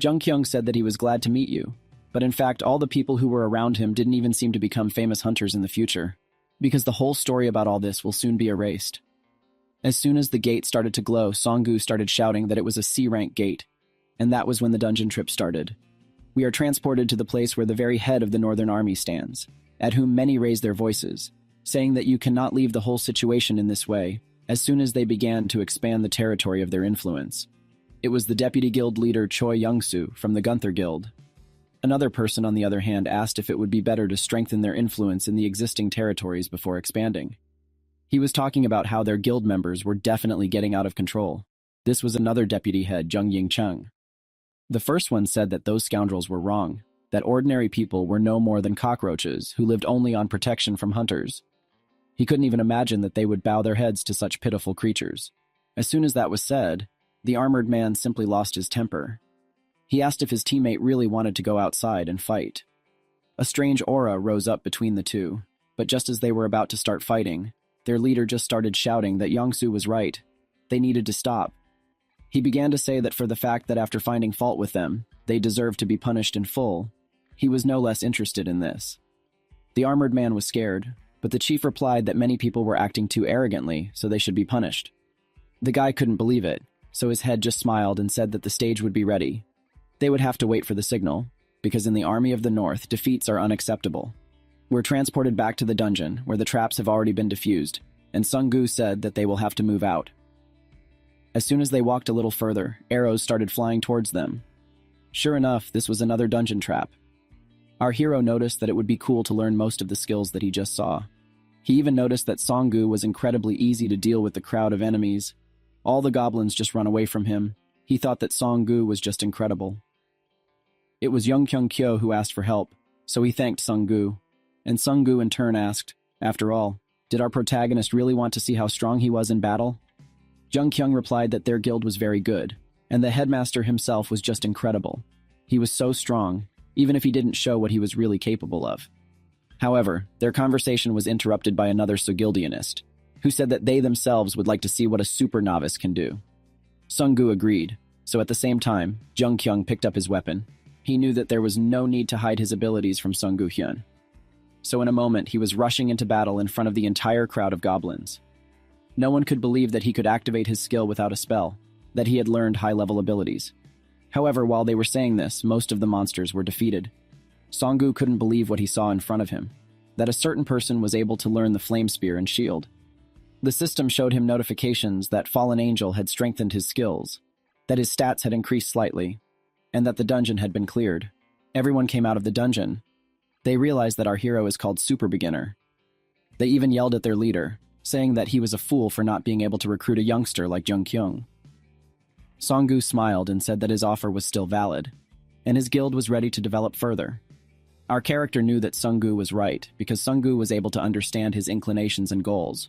Jung Kyung said that he was glad to meet you, but in fact all the people who were around him didn't even seem to become famous hunters in the future, because the whole story about all this will soon be erased. As soon as the gate started to glow, Songgu started shouting that it was a C-rank gate, and that was when the dungeon trip started. We are transported to the place where the very head of the Northern Army stands, at whom many raised their voices, saying that you cannot leave the whole situation in this way, as soon as they began to expand the territory of their influence. It was the deputy guild leader Choi Young-soo from the Gunther Guild. Another person, on the other hand, asked if it would be better to strengthen their influence in the existing territories before expanding. He was talking about how their guild members were definitely getting out of control. This was another deputy head, Jung Ying-chung. The first one said that those scoundrels were wrong, that ordinary people were no more than cockroaches who lived only on protection from hunters. He couldn't even imagine that they would bow their heads to such pitiful creatures. As soon as that was said, the armored man simply lost his temper. He asked if his teammate really wanted to go outside and fight. A strange aura rose up between the two, but just as they were about to start fighting, their leader just started shouting that Yongsu was right. They needed to stop. He began to say that for the fact that after finding fault with them, they deserved to be punished in full. He was no less interested in this. The armored man was scared, but the chief replied that many people were acting too arrogantly, so they should be punished. The guy couldn't believe it, so his head just smiled and said that the stage would be ready. They would have to wait for the signal, because in the Army of the North, defeats are unacceptable. We're transported back to the dungeon, where the traps have already been defused, and Sung Gu said that they will have to move out. As soon as they walked a little further, arrows started flying towards them. Sure enough, this was another dungeon trap. Our hero noticed that it would be cool to learn most of the skills that he just saw. He even noticed that Song Gu was incredibly easy to deal with the crowd of enemies. All the goblins just run away from him. He thought that Song Gu was just incredible. It was Young Kyung Kyo who asked for help, so he thanked Sung Gu. And Sung Gu in turn asked, after all, did our protagonist really want to see how strong he was in battle? Jung Kyung replied that their guild was very good, and the headmaster himself was just incredible. He was so strong, even if he didn't show what he was really capable of. However, their conversation was interrupted by another Sogildianist, who said that they themselves would like to see what a super novice can do. Sung Gu agreed, so at the same time, Jung Kyung picked up his weapon. He knew that there was no need to hide his abilities from Sung Gu Hyun. So in a moment, he was rushing into battle in front of the entire crowd of goblins. No one could believe that he could activate his skill without a spell, that he had learned high-level abilities. However, while they were saying this, most of the monsters were defeated. Song Gu couldn't believe what he saw in front of him, that a certain person was able to learn the flame spear and shield. The system showed him notifications that Fallen Angel had strengthened his skills, that his stats had increased slightly, and that the dungeon had been cleared. Everyone came out of the dungeon. They realized that our hero is called Super Beginner. They even yelled at their leader, saying that he was a fool for not being able to recruit a youngster like Jung Kyung. Song Gu smiled and said that his offer was still valid, and his guild was ready to develop further. Our character knew that Sung Gu was right, because Sung Gu was able to understand his inclinations and goals.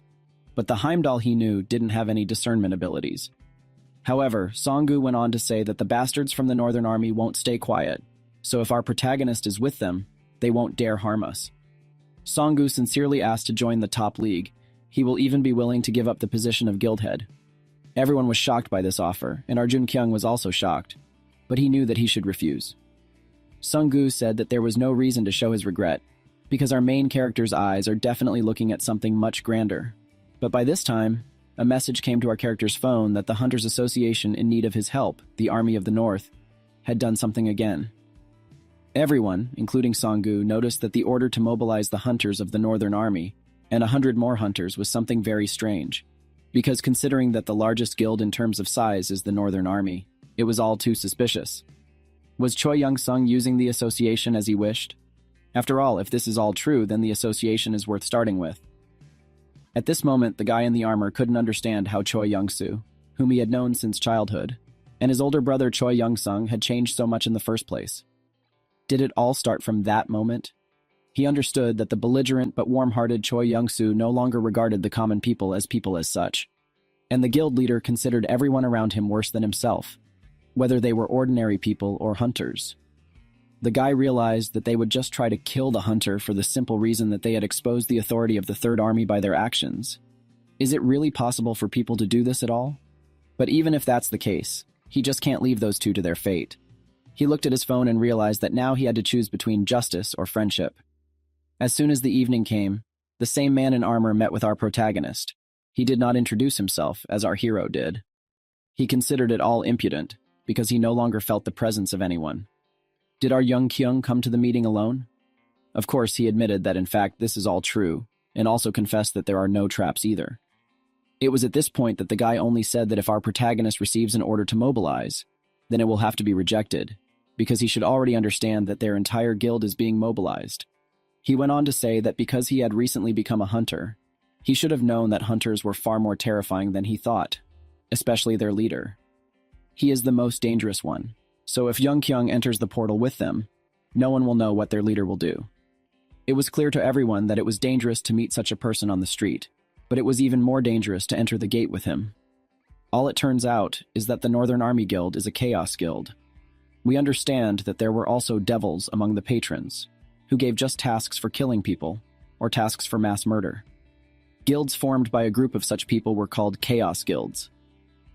But the Heimdall he knew didn't have any discernment abilities. However, Song Gu went on to say that the bastards from the Northern Army won't stay quiet, so if our protagonist is with them, they won't dare harm us. Song Gu sincerely asked to join the top league. He will even be willing to give up the position of guild head. Everyone was shocked by this offer, and Arjun Kyung was also shocked, but he knew that he should refuse. Sung Gu said that there was no reason to show his regret, because our main character's eyes are definitely looking at something much grander. But by this time, a message came to our character's phone that the Hunters Association in need of his help, the Army of the North, had done something again. Everyone, including Song Gu, noticed that the order to mobilize the hunters of the Northern Army and 100 more hunters was something very strange, because considering that the largest guild in terms of size is the Northern Army, it was all too suspicious. Was Choi Young-sung using the association as he wished? After all, if this is all true, then the association is worth starting with. At this moment, the guy in the armor couldn't understand how Choi Young-soo, whom he had known since childhood, and his older brother Choi Young-sung had changed so much in the first place. Did it all start from that moment? He understood that the belligerent but warm-hearted Choi Young-soo no longer regarded the common people as such, and the guild leader considered everyone around him worse than himself, whether they were ordinary people or hunters. The guy realized that they would just try to kill the hunter for the simple reason that they had exposed the authority of the Third Army by their actions. Is it really possible for people to do this at all? But even if that's the case, he just can't leave those two to their fate. He looked at his phone and realized that now he had to choose between justice or friendship. As soon as the evening came, the same man in armor met with our protagonist. He did not introduce himself, as our hero did. He considered it all impudent, because he no longer felt the presence of anyone. Did our young Kyung come to the meeting alone? Of course, he admitted that in fact this is all true, and also confessed that there are no traps either. It was at this point that the guy only said that if our protagonist receives an order to mobilize, then it will have to be rejected, because he should already understand that their entire guild is being mobilized. He went on to say that because he had recently become a hunter, he should have known that hunters were far more terrifying than he thought, especially their leader. He is the most dangerous one. So if Young Kyung enters the portal with them, no one will know what their leader will do. It was clear to everyone that it was dangerous to meet such a person on the street, but it was even more dangerous to enter the gate with him. All it turns out is that the Northern Army Guild is a chaos guild. We understand that there were also devils among the patrons, who gave just tasks for killing people, or tasks for mass murder. Guilds formed by a group of such people were called chaos guilds.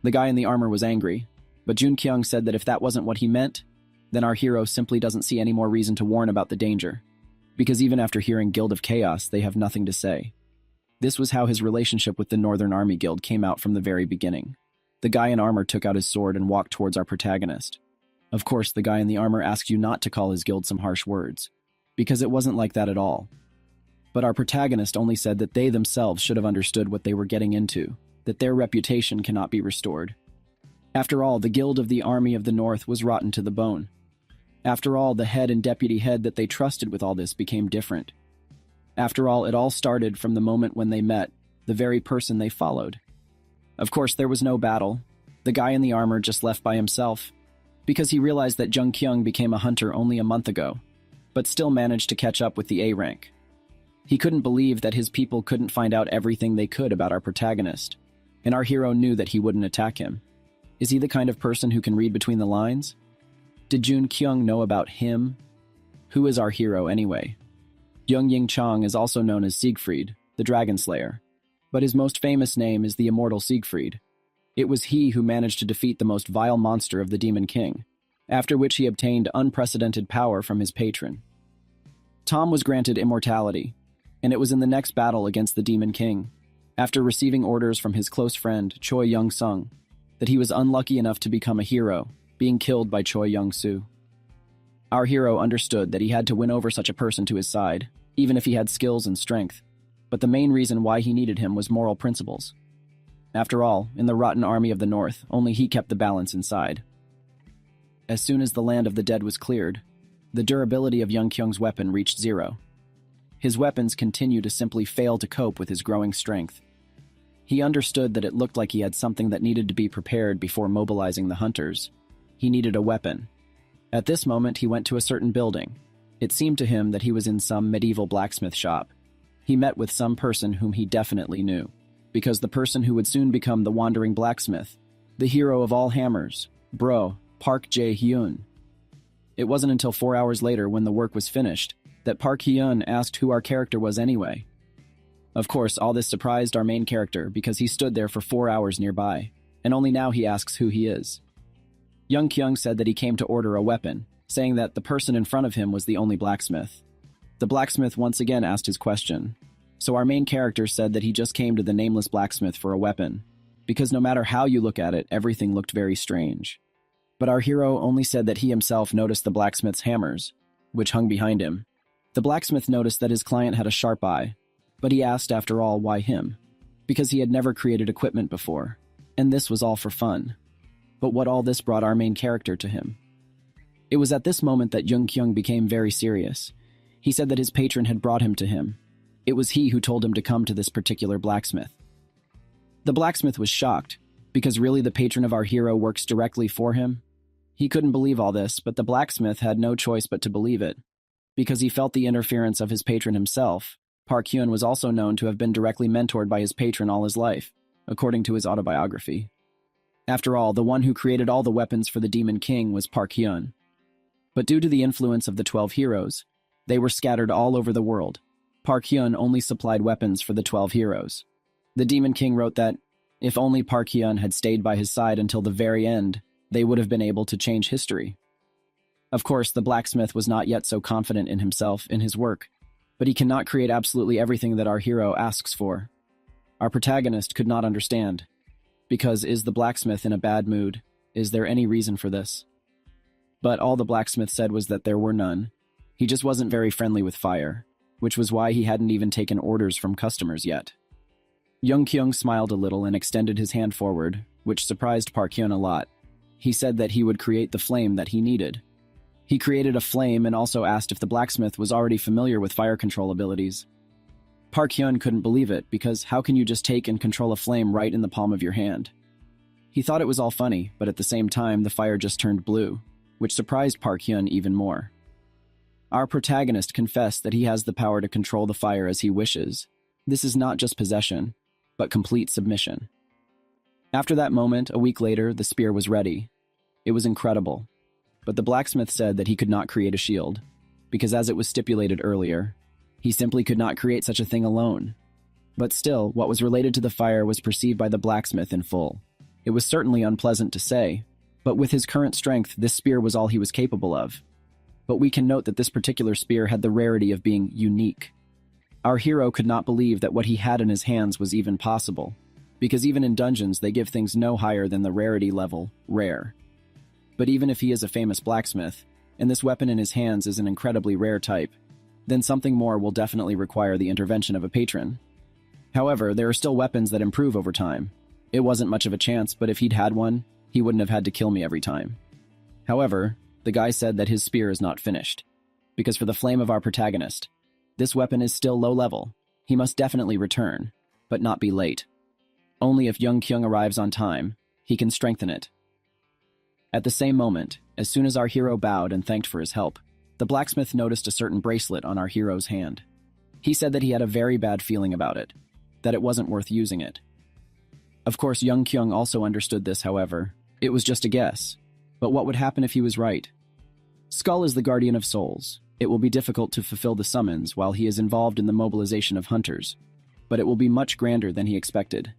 The guy in the armor was angry, but Jun Kyung said that if that wasn't what he meant, then our hero simply doesn't see any more reason to warn about the danger, because even after hearing Guild of Chaos, they have nothing to say. This was how his relationship with the Northern Army Guild came out from the very beginning. The guy in armor took out his sword and walked towards our protagonist. Of course, the guy in the armor asked you not to call his guild some harsh words, because it wasn't like that at all. But our protagonist only said that they themselves should have understood what they were getting into, that their reputation cannot be restored. After all, the Guild of the Army of the North was rotten to the bone. After all, the head and deputy head that they trusted with all this became different. After all, it all started from the moment when they met the very person they followed. Of course, there was no battle. The guy in the armor just left by himself, because he realized that Jung Kyung became a hunter only a month ago, but still managed to catch up with the A rank. He couldn't believe that his people couldn't find out everything they could about our protagonist, and our hero knew that he wouldn't attack him. Is he the kind of person who can read between the lines? Did Jun Kyung know about him? Who is our hero anyway? Jung Ying Chang is also known as Siegfried, the Dragon Slayer, but his most famous name is the immortal Siegfried. It was he who managed to defeat the most vile monster of the Demon King, after which he obtained unprecedented power from his patron. Tom was granted immortality, and it was in the next battle against the Demon King, after receiving orders from his close friend Choi Young-sung, that he was unlucky enough to become a hero, being killed by Choi Young-soo. Our hero understood that he had to win over such a person to his side, even if he had skills and strength, but the main reason why he needed him was moral principles. After all, in the rotten army of the North, only he kept the balance inside. As soon as the land of the dead was cleared, the durability of Young Kyung's weapon reached 0. His weapons continued to simply fail to cope with his growing strength. He understood that it looked like he had something that needed to be prepared before mobilizing the hunters. He needed a weapon. At this moment, he went to a certain building. It seemed to him that he was in some medieval blacksmith shop. He met with some person whom he definitely knew, because the person who would soon become the wandering blacksmith, the hero of all hammers, Bro, Park Jae-hyun. It wasn't until 4 hours later, when the work was finished, that Park Hyun asked who our character was anyway. Of course, all this surprised our main character because he stood there for 4 hours nearby, and only now he asks who he is. Young Kyung said that he came to order a weapon, saying that the person in front of him was the only blacksmith. The blacksmith once again asked his question, so our main character said that he just came to the nameless blacksmith for a weapon, because no matter how you look at it, everything looked very strange. But our hero only said that he himself noticed the blacksmith's hammers, which hung behind him. The blacksmith noticed that his client had a sharp eye, but he asked after all why him, because he had never created equipment before, and this was all for fun. But what all this brought our main character to him. It was at this moment that Jung Kyung became very serious. He said that his patron had brought him to him. It was he who told him to come to this particular blacksmith. The blacksmith was shocked, because really the patron of our hero works directly for him. He couldn't believe all this, but the blacksmith had no choice but to believe it, because he felt the interference of his patron himself. Park Hyun was also known to have been directly mentored by his patron all his life, according to his autobiography. After all, the one who created all the weapons for the Demon King was Park Hyun. But due to the influence of the 12 heroes, they were scattered all over the world. Park Hyun only supplied weapons for the 12 heroes. The Demon King wrote that, if only Park Hyun had stayed by his side until the very end, they would have been able to change history. Of course, the blacksmith was not yet so confident in himself, in his work, but he cannot create absolutely everything that our hero asks for. Our protagonist could not understand. Because is the blacksmith in a bad mood? Is there any reason for this? But all the blacksmith said was that there were none. He just wasn't very friendly with fire, which was why he hadn't even taken orders from customers yet. Young Kyung smiled a little and extended his hand forward, which surprised Park Hyun a lot. He said that he would create the flame that he needed. He created a flame and also asked if the blacksmith was already familiar with fire control abilities. Park Hyun couldn't believe it, because how can you just take and control a flame right in the palm of your hand? He thought it was all funny, but at the same time the fire just turned blue, which surprised Park Hyun even more. Our protagonist confessed that he has the power to control the fire as he wishes. This is not just possession, but complete submission. After that moment, a week later, the spear was ready. It was incredible. But the blacksmith said that he could not create a shield, because as it was stipulated earlier, he simply could not create such a thing alone. But still, what was related to the fire was perceived by the blacksmith in full. It was certainly unpleasant to say, but with his current strength, this spear was all he was capable of. But we can note that this particular spear had the rarity of being unique. Our hero could not believe that what he had in his hands was even possible, because even in dungeons they give things no higher than the rarity level, rare. But even if he is a famous blacksmith, and this weapon in his hands is an incredibly rare type, then something more will definitely require the intervention of a patron. However, there are still weapons that improve over time. It wasn't much of a chance, but if he'd had one, he wouldn't have had to kill me every time. However, the guy said that his spear is not finished, because for the flame of our protagonist, this weapon is still low level. He must definitely return, but not be late. Only if Young Kyung arrives on time, he can strengthen it. At the same moment, as soon as our hero bowed and thanked for his help, the blacksmith noticed a certain bracelet on our hero's hand. He said that he had a very bad feeling about it, that it wasn't worth using it. Of course, Young Kyung also understood this, however. It was just a guess. But what would happen if he was right? Skull is the guardian of souls. It will be difficult to fulfill the summons while he is involved in the mobilization of hunters, but it will be much grander than he expected.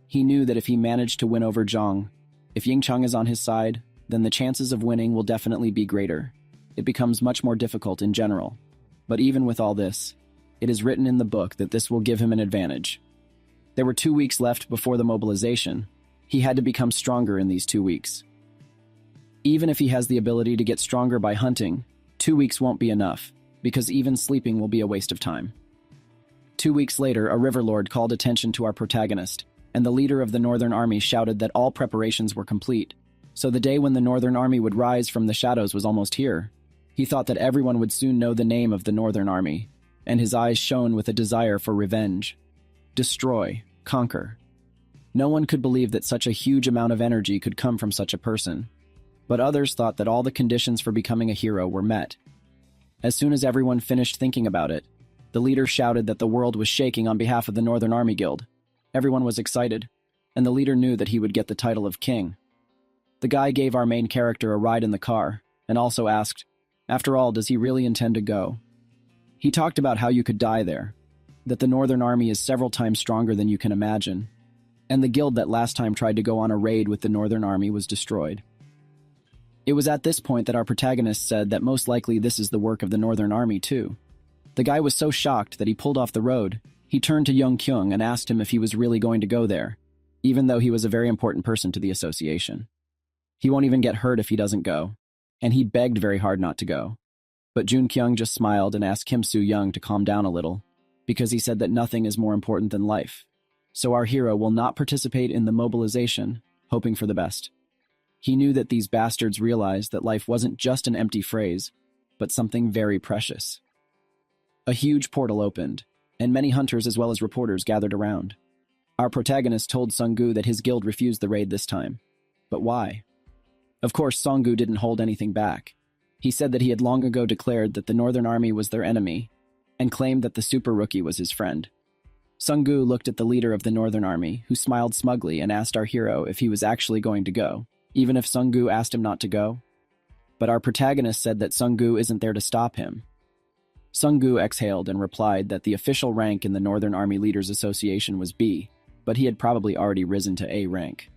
He knew that if he managed to win over Zhang, if Ying Chang is on his side, then the chances of winning will definitely be greater. It becomes much more difficult in general. But even with all this, it is written in the book that this will give him an advantage. There were 2 weeks left before the mobilization. He had to become stronger in these 2 weeks. Even if he has the ability to get stronger by hunting, 2 weeks won't be enough, because even sleeping will be a waste of time. 2 weeks later, a river lord called attention to our protagonist, and the leader of the Northern Army shouted that all preparations were complete. So the day when the Northern Army would rise from the shadows was almost here. He thought that everyone would soon know the name of the Northern Army, and his eyes shone with a desire for revenge. Destroy, conquer. No one could believe that such a huge amount of energy could come from such a person. But others thought that all the conditions for becoming a hero were met. As soon as everyone finished thinking about it, the leader shouted that the world was shaking on behalf of the Northern Army Guild. Everyone was excited, and the leader knew that he would get the title of king. The guy gave our main character a ride in the car, and also asked, after all, does he really intend to go? He talked about how you could die there, that the Northern Army is several times stronger than you can imagine, and the guild that last time tried to go on a raid with the Northern Army was destroyed. It was at this point that our protagonist said that most likely this is the work of the Northern Army too. The guy was so shocked that he pulled off the road. He turned to Young Kyung and asked him if he was really going to go there, even though he was a very important person to the association. He won't even get hurt if he doesn't go, and he begged very hard not to go. But Jun Kyung just smiled and asked Kim Soo Young to calm down a little, because he said that nothing is more important than life. So our hero will not participate in the mobilization, hoping for the best. He knew that these bastards realized that life wasn't just an empty phrase, but something very precious. A huge portal opened, and many hunters as well as reporters gathered around. Our protagonist told Sung-gu that his guild refused the raid this time. But why? Of course, Sung-gu didn't hold anything back. He said that he had long ago declared that the Northern Army was their enemy, and claimed that the super rookie was his friend. Sung-gu looked at the leader of the Northern Army, who smiled smugly and asked our hero if he was actually going to go, even if Sung-gu asked him not to go. But our protagonist said that Sung-gu isn't there to stop him. Sung-gu exhaled and replied that the official rank in the Northern Army Leaders Association was B, but he had probably already risen to A rank.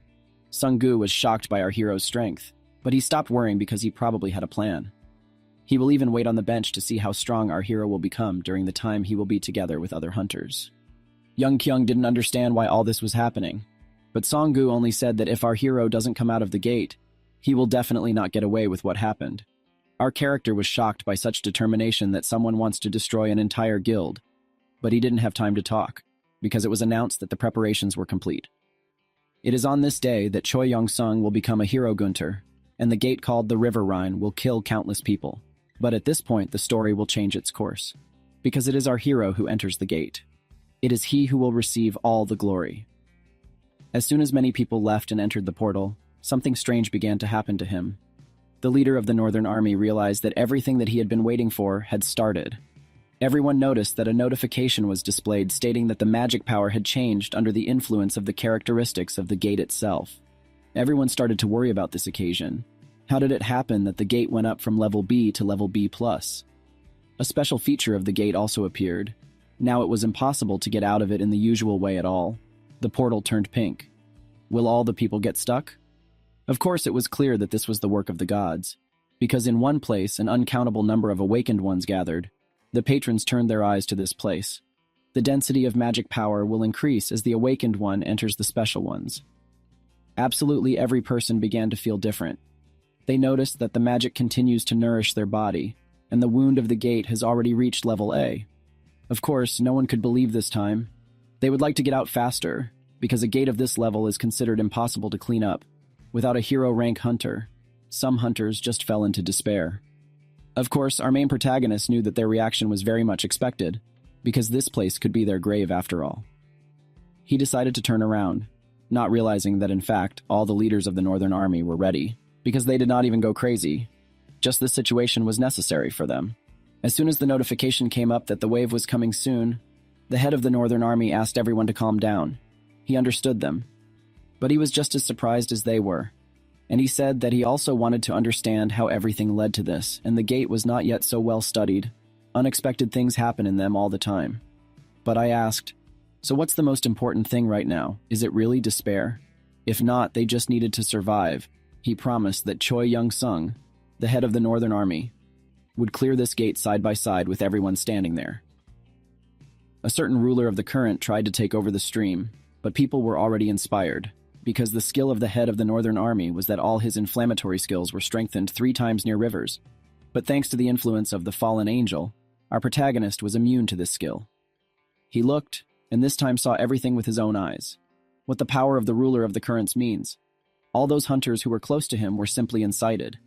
Sung-gu was shocked by our hero's strength, but he stopped worrying because he probably had a plan. He will even wait on the bench to see how strong our hero will become during the time he will be together with other hunters. Young Kyung didn't understand why all this was happening, but Song-gu only said that if our hero doesn't come out of the gate, he will definitely not get away with what happened. Our character was shocked by such determination that someone wants to destroy an entire guild, but he didn't have time to talk, because it was announced that the preparations were complete. It is on this day that Choi Yong-sung will become a hero Gunter, and the gate called the River Rhine will kill countless people. But at this point, the story will change its course, because it is our hero who enters the gate. It is he who will receive all the glory. As soon as many people left and entered the portal, something strange began to happen to him. the leader of the Northern Army realized that everything that he had been waiting for had started. Everyone noticed that a notification was displayed stating that the magic power had changed under the influence of the characteristics of the gate itself. Everyone started to worry about this occasion. How did it happen that the gate went up from level B to level B+? A special feature of the gate also appeared. Now it was impossible to get out of it in the usual way at all. The portal turned pink. Will all the people get stuck? Of course, it was clear that this was the work of the gods, because in one place an uncountable number of awakened ones gathered. The patrons turned their eyes to this place. The density of magic power will increase as the awakened one enters the special ones. Absolutely every person began to feel different. They noticed that the magic continues to nourish their body, and the wound of the gate has already reached level A. Of course, no one could believe this time. They would like to get out faster, because a gate of this level is considered impossible to clean up. Without a hero rank hunter, some hunters just fell into despair. Of course, our main protagonist knew that their reaction was very much expected, because this place could be their grave after all. He decided to turn around, not realizing that in fact, all the leaders of the Northern Army were ready, because they did not even go crazy. Just this situation was necessary for them. As soon as the notification came up that the wave was coming soon, the head of the Northern Army asked everyone to calm down. He understood them, but he was just as surprised as they were. And he said that he also wanted to understand how everything led to this, and the gate was not yet so well studied. Unexpected things happen in them all the time. But I asked, so what's the most important thing right now? Is it really despair? If not, they just needed to survive. He promised that Choi Young-sung, the head of the Northern Army, would clear this gate side by side with everyone standing there. A certain ruler of the current tried to take over the stream, but people were already inspired, because the skill of the head of the Northern Army was that all his inflammatory skills were strengthened 3 times near rivers. But thanks to the influence of the fallen angel, our protagonist was immune to this skill. He looked, and this time saw everything with his own eyes. What the power of the ruler of the currents means. All those hunters who were close to him were simply incited.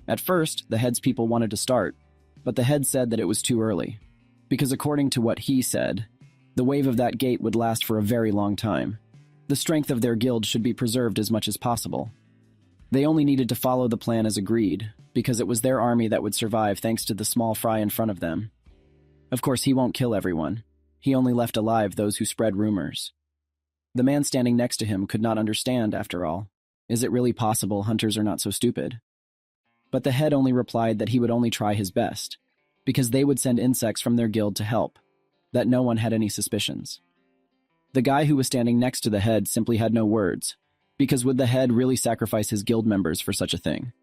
At first, the head's people wanted to start, but the head said that it was too early, because according to what he said, the wave of that gate would last for a very long time. The strength of their guild should be preserved as much as possible. They only needed to follow the plan as agreed, because it was their army that would survive thanks to the small fry in front of them. Of course, he won't kill everyone. He only left alive those who spread rumors. The man standing next to him could not understand, after all. Is it really possible hunters are not so stupid? But the head only replied that he would only try his best, because they would send insects from their guild to help, that no one had any suspicions. The guy who was standing next to the head simply had no words, because would the head really sacrifice his guild members for such a thing?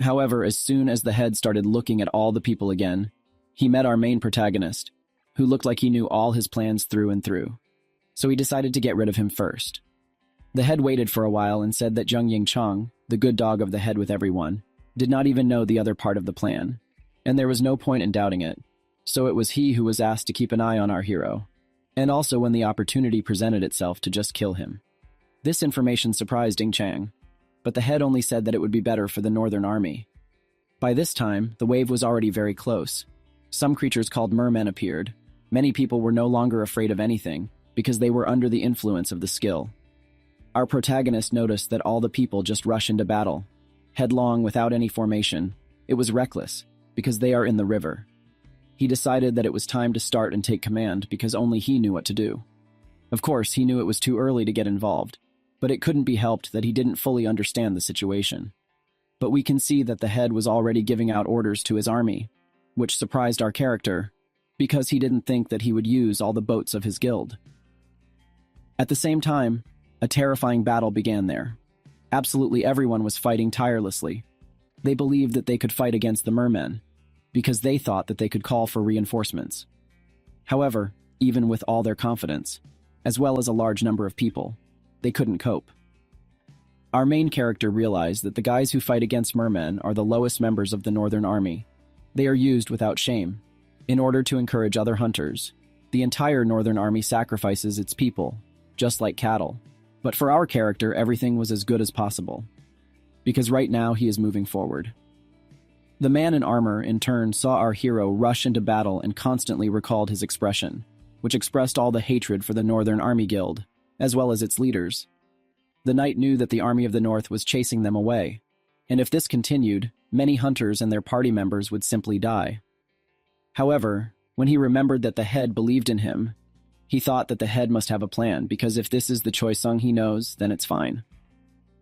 However, as soon as the head started looking at all the people again, he met our main protagonist, who looked like he knew all his plans through and through. So he decided to get rid of him first. The head waited for a while and said that Jung Ying Chong, the good dog of the head with everyone, did not even know the other part of the plan, and there was no point in doubting it. So it was he who was asked to keep an eye on our hero, and also when the opportunity presented itself to just kill him. This information surprised Ding Chang, but the head only said that it would be better for the Northern Army. By this time, the wave was already very close. Some creatures called mermen appeared. Many people were no longer afraid of anything, because they were under the influence of the skill. Our protagonist noticed that all the people just rush into battle, headlong without any formation. It was reckless, because they are in the river. He decided that it was time to start and take command because only he knew what to do. Of course, he knew it was too early to get involved, but it couldn't be helped that he didn't fully understand the situation. But we can see that the head was already giving out orders to his army, which surprised our character, because he didn't think that he would use all the boats of his guild. At the same time, a terrifying battle began there. Absolutely everyone was fighting tirelessly. They believed that they could fight against the mermen, because they thought that they could call for reinforcements. However, even with all their confidence, as well as a large number of people, they couldn't cope. Our main character realized that the guys who fight against mermen are the lowest members of the Northern Army. They are used without shame. In order to encourage other hunters, the entire Northern Army sacrifices its people, just like cattle. But for our character, everything was as good as possible, because right now he is moving forward. The man in armor, in turn, saw our hero rush into battle and constantly recalled his expression, which expressed all the hatred for the Northern Army Guild, as well as its leaders. The knight knew that the Army of the North was chasing them away, And if this continued, many hunters and their party members would simply die. However, when he remembered that the head believed in him, he thought that the head must have a plan, because if this is the Choi Sung he knows, then it's fine.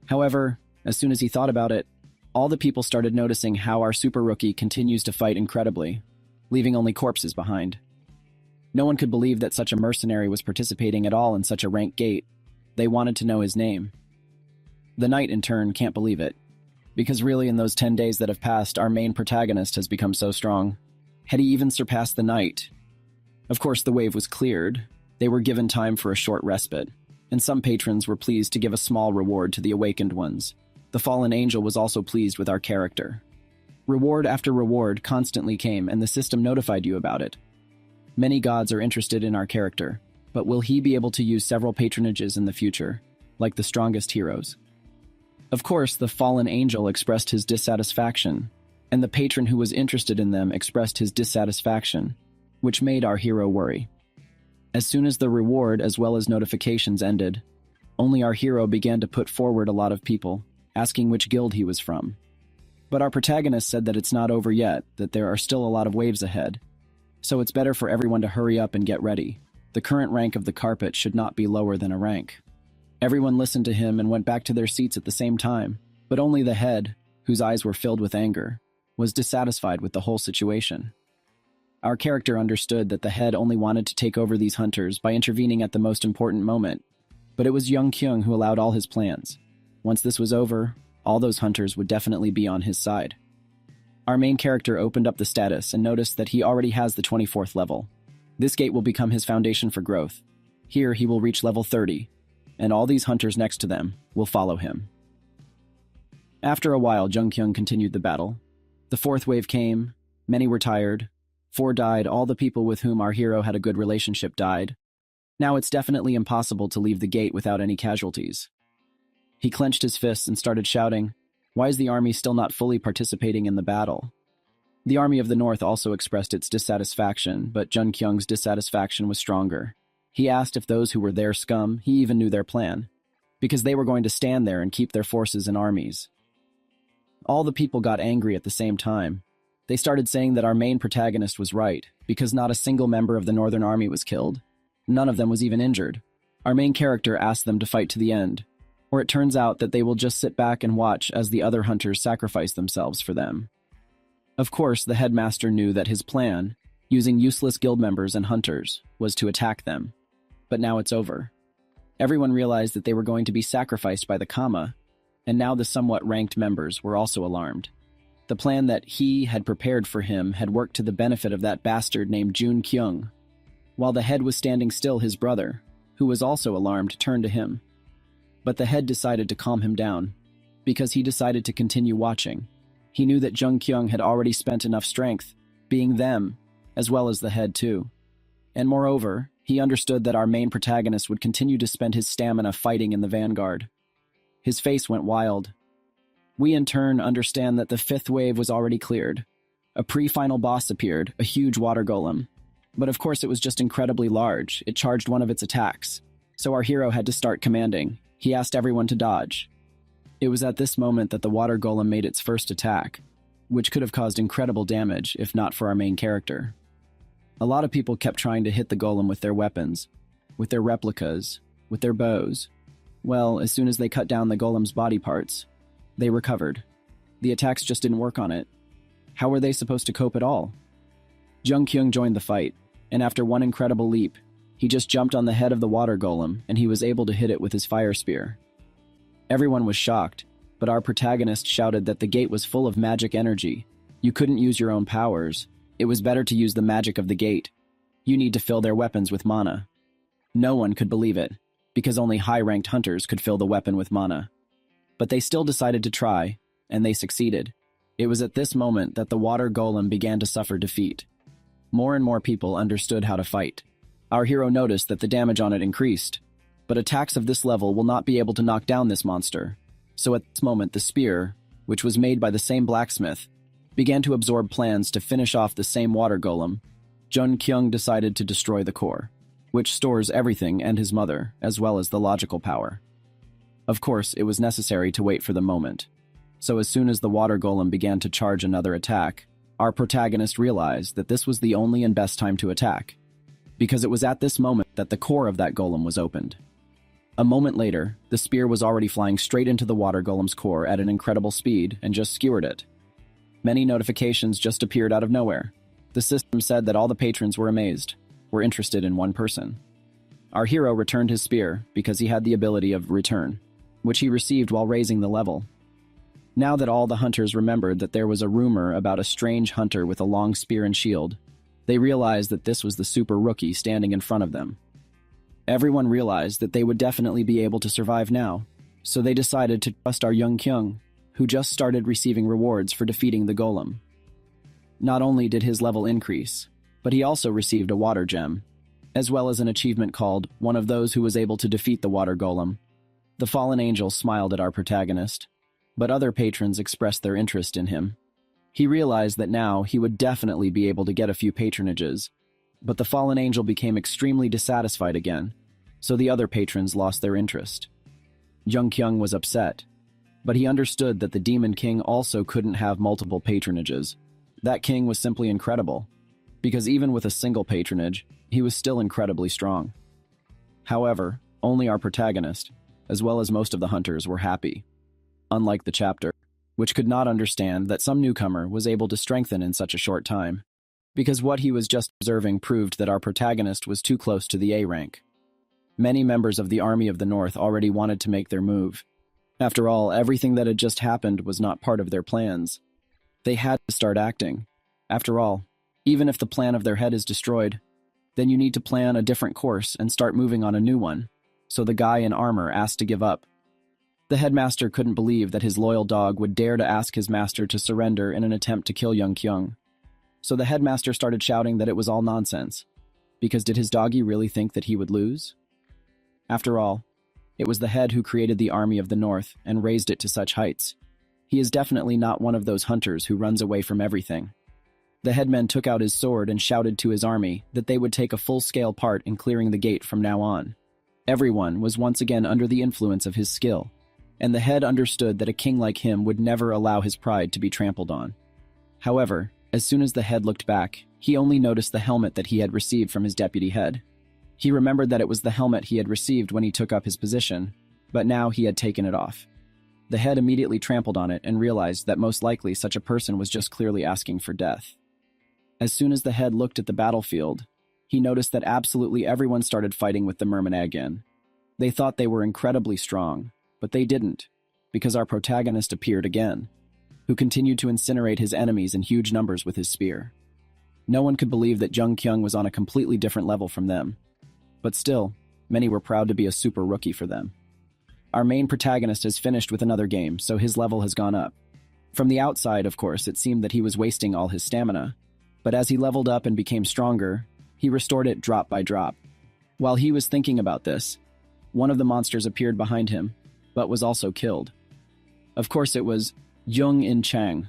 However, as soon as he thought about it, all the people started noticing how our super rookie continues to fight incredibly, leaving only corpses behind. No one could believe that such a mercenary was participating at all in such a rank gate. They wanted to know his name. The knight, in turn, can't believe it, because really in those 10 days that have passed, our main protagonist has become so strong. Had he even surpassed the knight? Of course, the wave was cleared. They were given time for a short respite, and some patrons were pleased to give a small reward to the awakened ones. The fallen angel was also pleased with our character. Reward after reward constantly came, and the system notified you about it. Many gods are interested in our character, but will he be able to use several patronages in the future, like the strongest heroes? Of course, the fallen angel expressed his dissatisfaction, and the patron who was interested in them expressed his dissatisfaction, which made our hero worry. As soon as the reward as well as notifications ended, only our hero began to put forward a lot of people, asking which guild he was from. But our protagonist said that it's not over yet, that there are still a lot of waves ahead. So it's better for everyone to hurry up and get ready. The current rank of the carpet should not be lower than a rank. Everyone listened to him and went back to their seats at the same time, but only the head, whose eyes were filled with anger, was dissatisfied with the whole situation. Our character understood that the head only wanted to take over these hunters by intervening at the most important moment, but it was Young Kyung who allowed all his plans. Once this was over, all those hunters would definitely be on his side. Our main character opened up the status and noticed that he already has the 24th level. This gate will become his foundation for growth. Here he will reach level 30, and all these hunters next to them will follow him. After a while, Jung Kyung continued the battle. The fourth wave came, many were tired, 4 died, all the people with whom our hero had a good relationship died. Now it's definitely impossible to leave the gate without any casualties. He clenched his fists and started shouting, "Why is the army still not fully participating in the battle?" The army of the north also expressed its dissatisfaction, but Jun Kyung's dissatisfaction was stronger. He asked if those who were their scum, he even knew their plan, because they were going to stand there and keep their forces and armies. All the people got angry at the same time. They started saying that our main protagonist was right, because not a single member of the Northern Army was killed. None of them was even injured. Our main character asked them to fight to the end, or it turns out that they will just sit back and watch as the other hunters sacrifice themselves for them. Of course, the headmaster knew that his plan, using useless guild members and hunters, was to attack them. But now it's over. Everyone realized that they were going to be sacrificed by the Kama, and now the somewhat ranked members were also alarmed. The plan that he had prepared for him had worked to the benefit of that bastard named Jun Kyung. While the head was standing still, his brother, who was also alarmed, turned to him. But the head decided to calm him down, because he decided to continue watching. He knew that Jung Kyung had already spent enough strength, being them, as well as the head too. And moreover, he understood that our main protagonist would continue to spend his stamina fighting in the vanguard. His face went wild. We in turn understand that the 5th wave was already cleared. A pre-final boss appeared, a huge water golem. But of course it was just incredibly large. It charged one of its attacks. So our hero had to start commanding. He asked everyone to dodge. It was at this moment that the water golem made its first attack, which could have caused incredible damage if not for our main character. A lot of people kept trying to hit the golem with their weapons, with their replicas, with their bows. Well, as soon as they cut down the golem's body parts, they recovered. The attacks just didn't work on it. How were they supposed to cope at all? Jung Kyung joined the fight, and after one incredible leap, he just jumped on the head of the water golem and he was able to hit it with his fire spear. Everyone was shocked, but our protagonist shouted that the gate was full of magic energy. You couldn't use your own powers. It was better to use the magic of the gate. You need to fill their weapons with mana. No one could believe it, because only high-ranked hunters could fill the weapon with mana. But they still decided to try, and they succeeded. It was at this moment that the water golem began to suffer defeat. More and more people understood how to fight. Our hero noticed that the damage on it increased, but attacks of this level will not be able to knock down this monster. So at this moment, the spear, which was made by the same blacksmith, began to absorb plans to finish off the same water golem. Jun Kyung decided to destroy the core, which stores everything and his mother, as well as the logical power. Of course, it was necessary to wait for the moment. So as soon as the water golem began to charge another attack, our protagonist realized that this was the only and best time to attack, because it was at this moment that the core of that golem was opened. A moment later, the spear was already flying straight into the water golem's core at an incredible speed and just skewered it. Many notifications just appeared out of nowhere. The system said that all the patrons were amazed, were interested in one person. Our hero returned his spear because he had the ability of return, which he received while raising the level. Now that all the hunters remembered that there was a rumor about a strange hunter with a long spear and shield, they realized that this was the super rookie standing in front of them. Everyone realized that they would definitely be able to survive now, so they decided to trust our young Kyung, who just started receiving rewards for defeating the golem. Not only did his level increase, but he also received a water gem, as well as an achievement called one of those who was able to defeat the water golem. The fallen angel smiled at our protagonist, but other patrons expressed their interest in him. He realized that now he would definitely be able to get a few patronages, but the fallen angel became extremely dissatisfied again, so the other patrons lost their interest. Young Kyung was upset, but he understood that the Demon King also couldn't have multiple patronages. That king was simply incredible, because even with a single patronage, he was still incredibly strong. However, only our protagonist, as well as most of the hunters, were happy. Unlike the chapter, which could not understand that some newcomer was able to strengthen in such a short time, because what he was just observing proved that our protagonist was too close to the A rank. Many members of the Army of the North already wanted to make their move. After all, everything that had just happened was not part of their plans. They had to start acting. After all, even if the plan of their head is destroyed, then you need to plan a different course and start moving on a new one. So the guy in armor asked to give up. The headmaster couldn't believe that his loyal dog would dare to ask his master to surrender in an attempt to kill young Kyung. So the headmaster started shouting that it was all nonsense, because did his doggy really think that he would lose? After all, it was the head who created the Army of the North and raised it to such heights. He is definitely not one of those hunters who runs away from everything. The headman took out his sword and shouted to his army that they would take a full-scale part in clearing the gate from now on. Everyone was once again under the influence of his skill, and the head understood that a king like him would never allow his pride to be trampled on. However, as soon as the head looked back, he only noticed the helmet that he had received from his deputy head. He remembered that it was the helmet he had received when he took up his position, but now he had taken it off. The head immediately trampled on it and realized that most likely such a person was just clearly asking for death. As soon as the head looked at the battlefield, he noticed that absolutely everyone started fighting with the merman again. They thought they were incredibly strong, but they didn't, because our protagonist appeared again, who continued to incinerate his enemies in huge numbers with his spear. No one could believe that Jung Kyung was on a completely different level from them, but still, many were proud to be a super rookie for them. Our main protagonist has finished with another game, so his level has gone up. From the outside, of course, it seemed that he was wasting all his stamina, but as he leveled up and became stronger, he restored it drop by drop. While he was thinking about this, one of the monsters appeared behind him, but was also killed. Of course, it was Jung In Chang,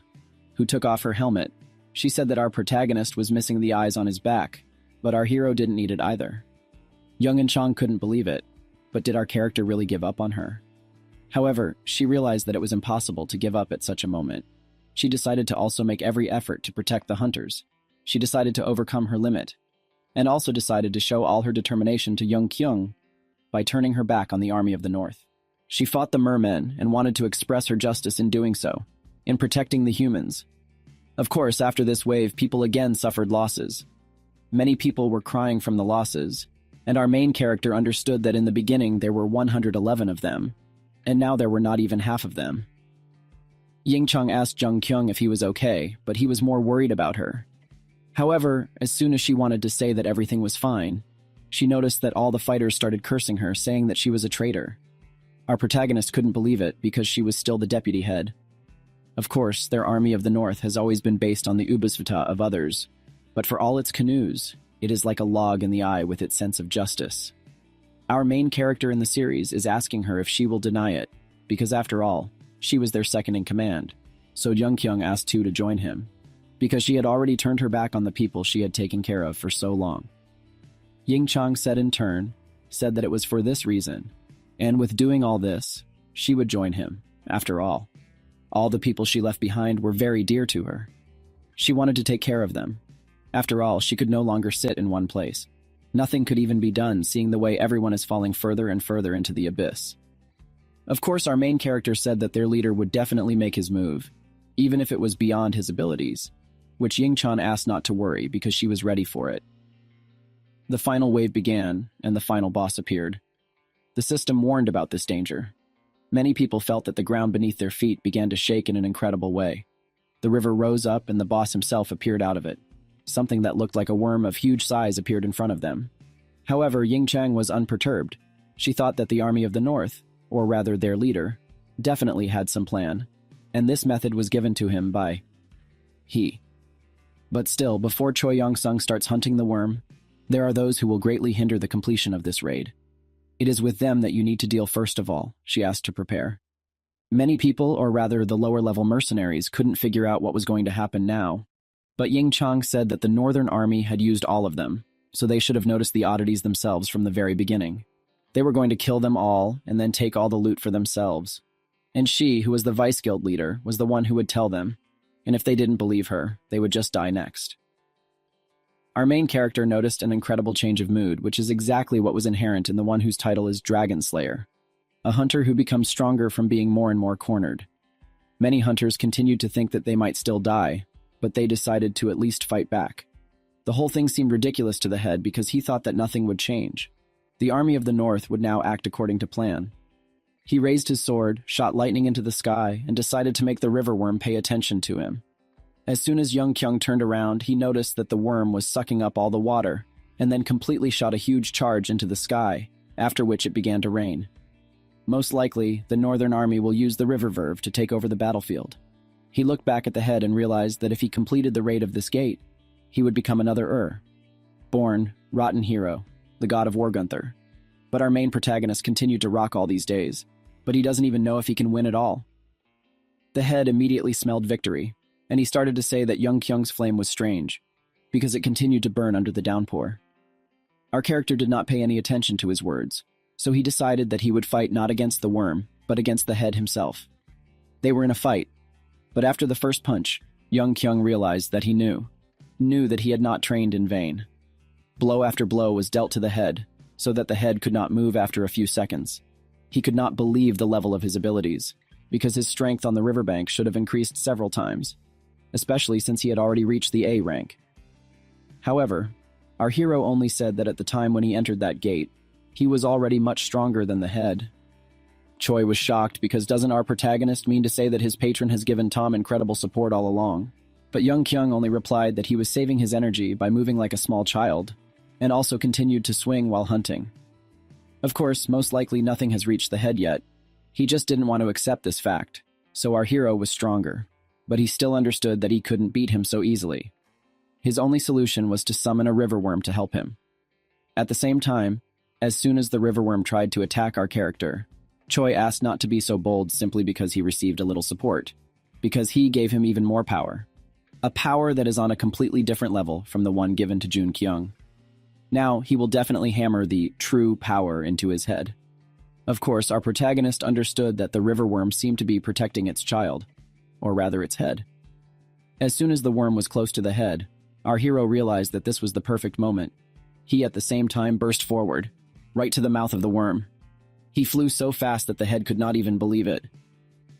who took off her helmet. She said that our protagonist was missing the eyes on his back, but our hero didn't need it either. Jung In Chang couldn't believe it, but did our character really give up on her? However, she realized that it was impossible to give up at such a moment. She decided to also make every effort to protect the hunters. She decided to overcome her limit, and also decided to show all her determination to Young Kyung by turning her back on the Army of the North. She fought the mermen and wanted to express her justice in doing so, in protecting the humans. Of course, after this wave, people again suffered losses. Many people were crying from the losses, and our main character understood that in the beginning there were 111 of them, and now there were not even half of them. Ying Chung asked Jung Kyung if he was okay, but he was more worried about her. However, as soon as she wanted to say that everything was fine, she noticed that all the fighters started cursing her, saying that she was a traitor. Our protagonist couldn't believe it because she was still the deputy head. Of course, their Army of the North has always been based on the Ubasvata of others, but for all its canoes, it is like a log in the eye with its sense of justice. Our main character in the series is asking her if she will deny it, because after all, she was their second in command, so Jung Kyung asked Tu to join him, because she had already turned her back on the people she had taken care of for so long. Ying Chang said in turn, said that it was for this reason, and with doing all this, she would join him, after all. All the people she left behind were very dear to her. She wanted to take care of them. After all, she could no longer sit in one place. Nothing could even be done, seeing the way everyone is falling further and further into the abyss. Of course, our main character said that their leader would definitely make his move, even if it was beyond his abilities, which Ying-chan asked not to worry because she was ready for it. The final wave began, and the final boss appeared. The system warned about this danger. Many people felt that the ground beneath their feet began to shake in an incredible way. The river rose up and the boss himself appeared out of it. Something that looked like a worm of huge size appeared in front of them. However, Ying-chan was unperturbed. She thought that the army of the north, or rather their leader, definitely had some plan, and this method was given to him by he. But still, before Choi Yong-sung starts hunting the worm, there are those who will greatly hinder the completion of this raid. It is with them that you need to deal first of all, she asked to prepare. Many people, or rather the lower-level mercenaries, couldn't figure out what was going to happen now, but Ying-chan said that the northern army had used all of them, so they should have noticed the oddities themselves from the very beginning. They were going to kill them all and then take all the loot for themselves. And she, who was the vice guild leader, was the one who would tell them, and if they didn't believe her, they would just die next. Our main character noticed an incredible change of mood, which is exactly what was inherent in the one whose title is Dragon Slayer, a hunter who becomes stronger from being more and more cornered. Many hunters continued to think that they might still die, but they decided to at least fight back. The whole thing seemed ridiculous to the head because he thought that nothing would change. The army of the north would now act according to plan. He raised his sword, shot lightning into the sky, and decided to make the river worm pay attention to him. As soon as Young Kyung turned around, he noticed that the worm was sucking up all the water, and then completely shot a huge charge into the sky, after which it began to rain. Most likely, the northern army will use the river verve to take over the battlefield. He looked back at the head and realized that if he completed the raid of this gate, he would become another born, rotten hero, the god of War Gunther. But our main protagonist continued to rock all these days, but he doesn't even know if he can win at all. The head immediately smelled victory, and he started to say that Young Kyung's flame was strange, because it continued to burn under the downpour. Our character did not pay any attention to his words, so he decided that he would fight not against the worm, but against the head himself. They were in a fight, but after the first punch, Young Kyung realized that he knew that he had not trained in vain. Blow after blow was dealt to the head, so that the head could not move after a few seconds. He could not believe the level of his abilities, because his strength on the riverbank should have increased several times, especially since he had already reached the A rank. However, our hero only said that at the time when he entered that gate, he was already much stronger than the head. Choi was shocked because doesn't our protagonist mean to say that his patron has given Tom incredible support all along? But Young Kyung only replied that he was saving his energy by moving like a small child, and also continued to swing while hunting. Of course, most likely nothing has reached the head yet. He just didn't want to accept this fact, so our hero was stronger, but he still understood that he couldn't beat him so easily. His only solution was to summon a riverworm to help him. At the same time, as soon as the riverworm tried to attack our character, Choi asked not to be so bold simply because he received a little support, because he gave him even more power. A power that is on a completely different level from the one given to Jun Kyung. Now, he will definitely hammer the true power into his head. Of course, our protagonist understood that the riverworm seemed to be protecting its child, or rather its head. As soon as the worm was close to the head, our hero realized that this was the perfect moment. He at the same time burst forward, right to the mouth of the worm. He flew so fast that the head could not even believe it,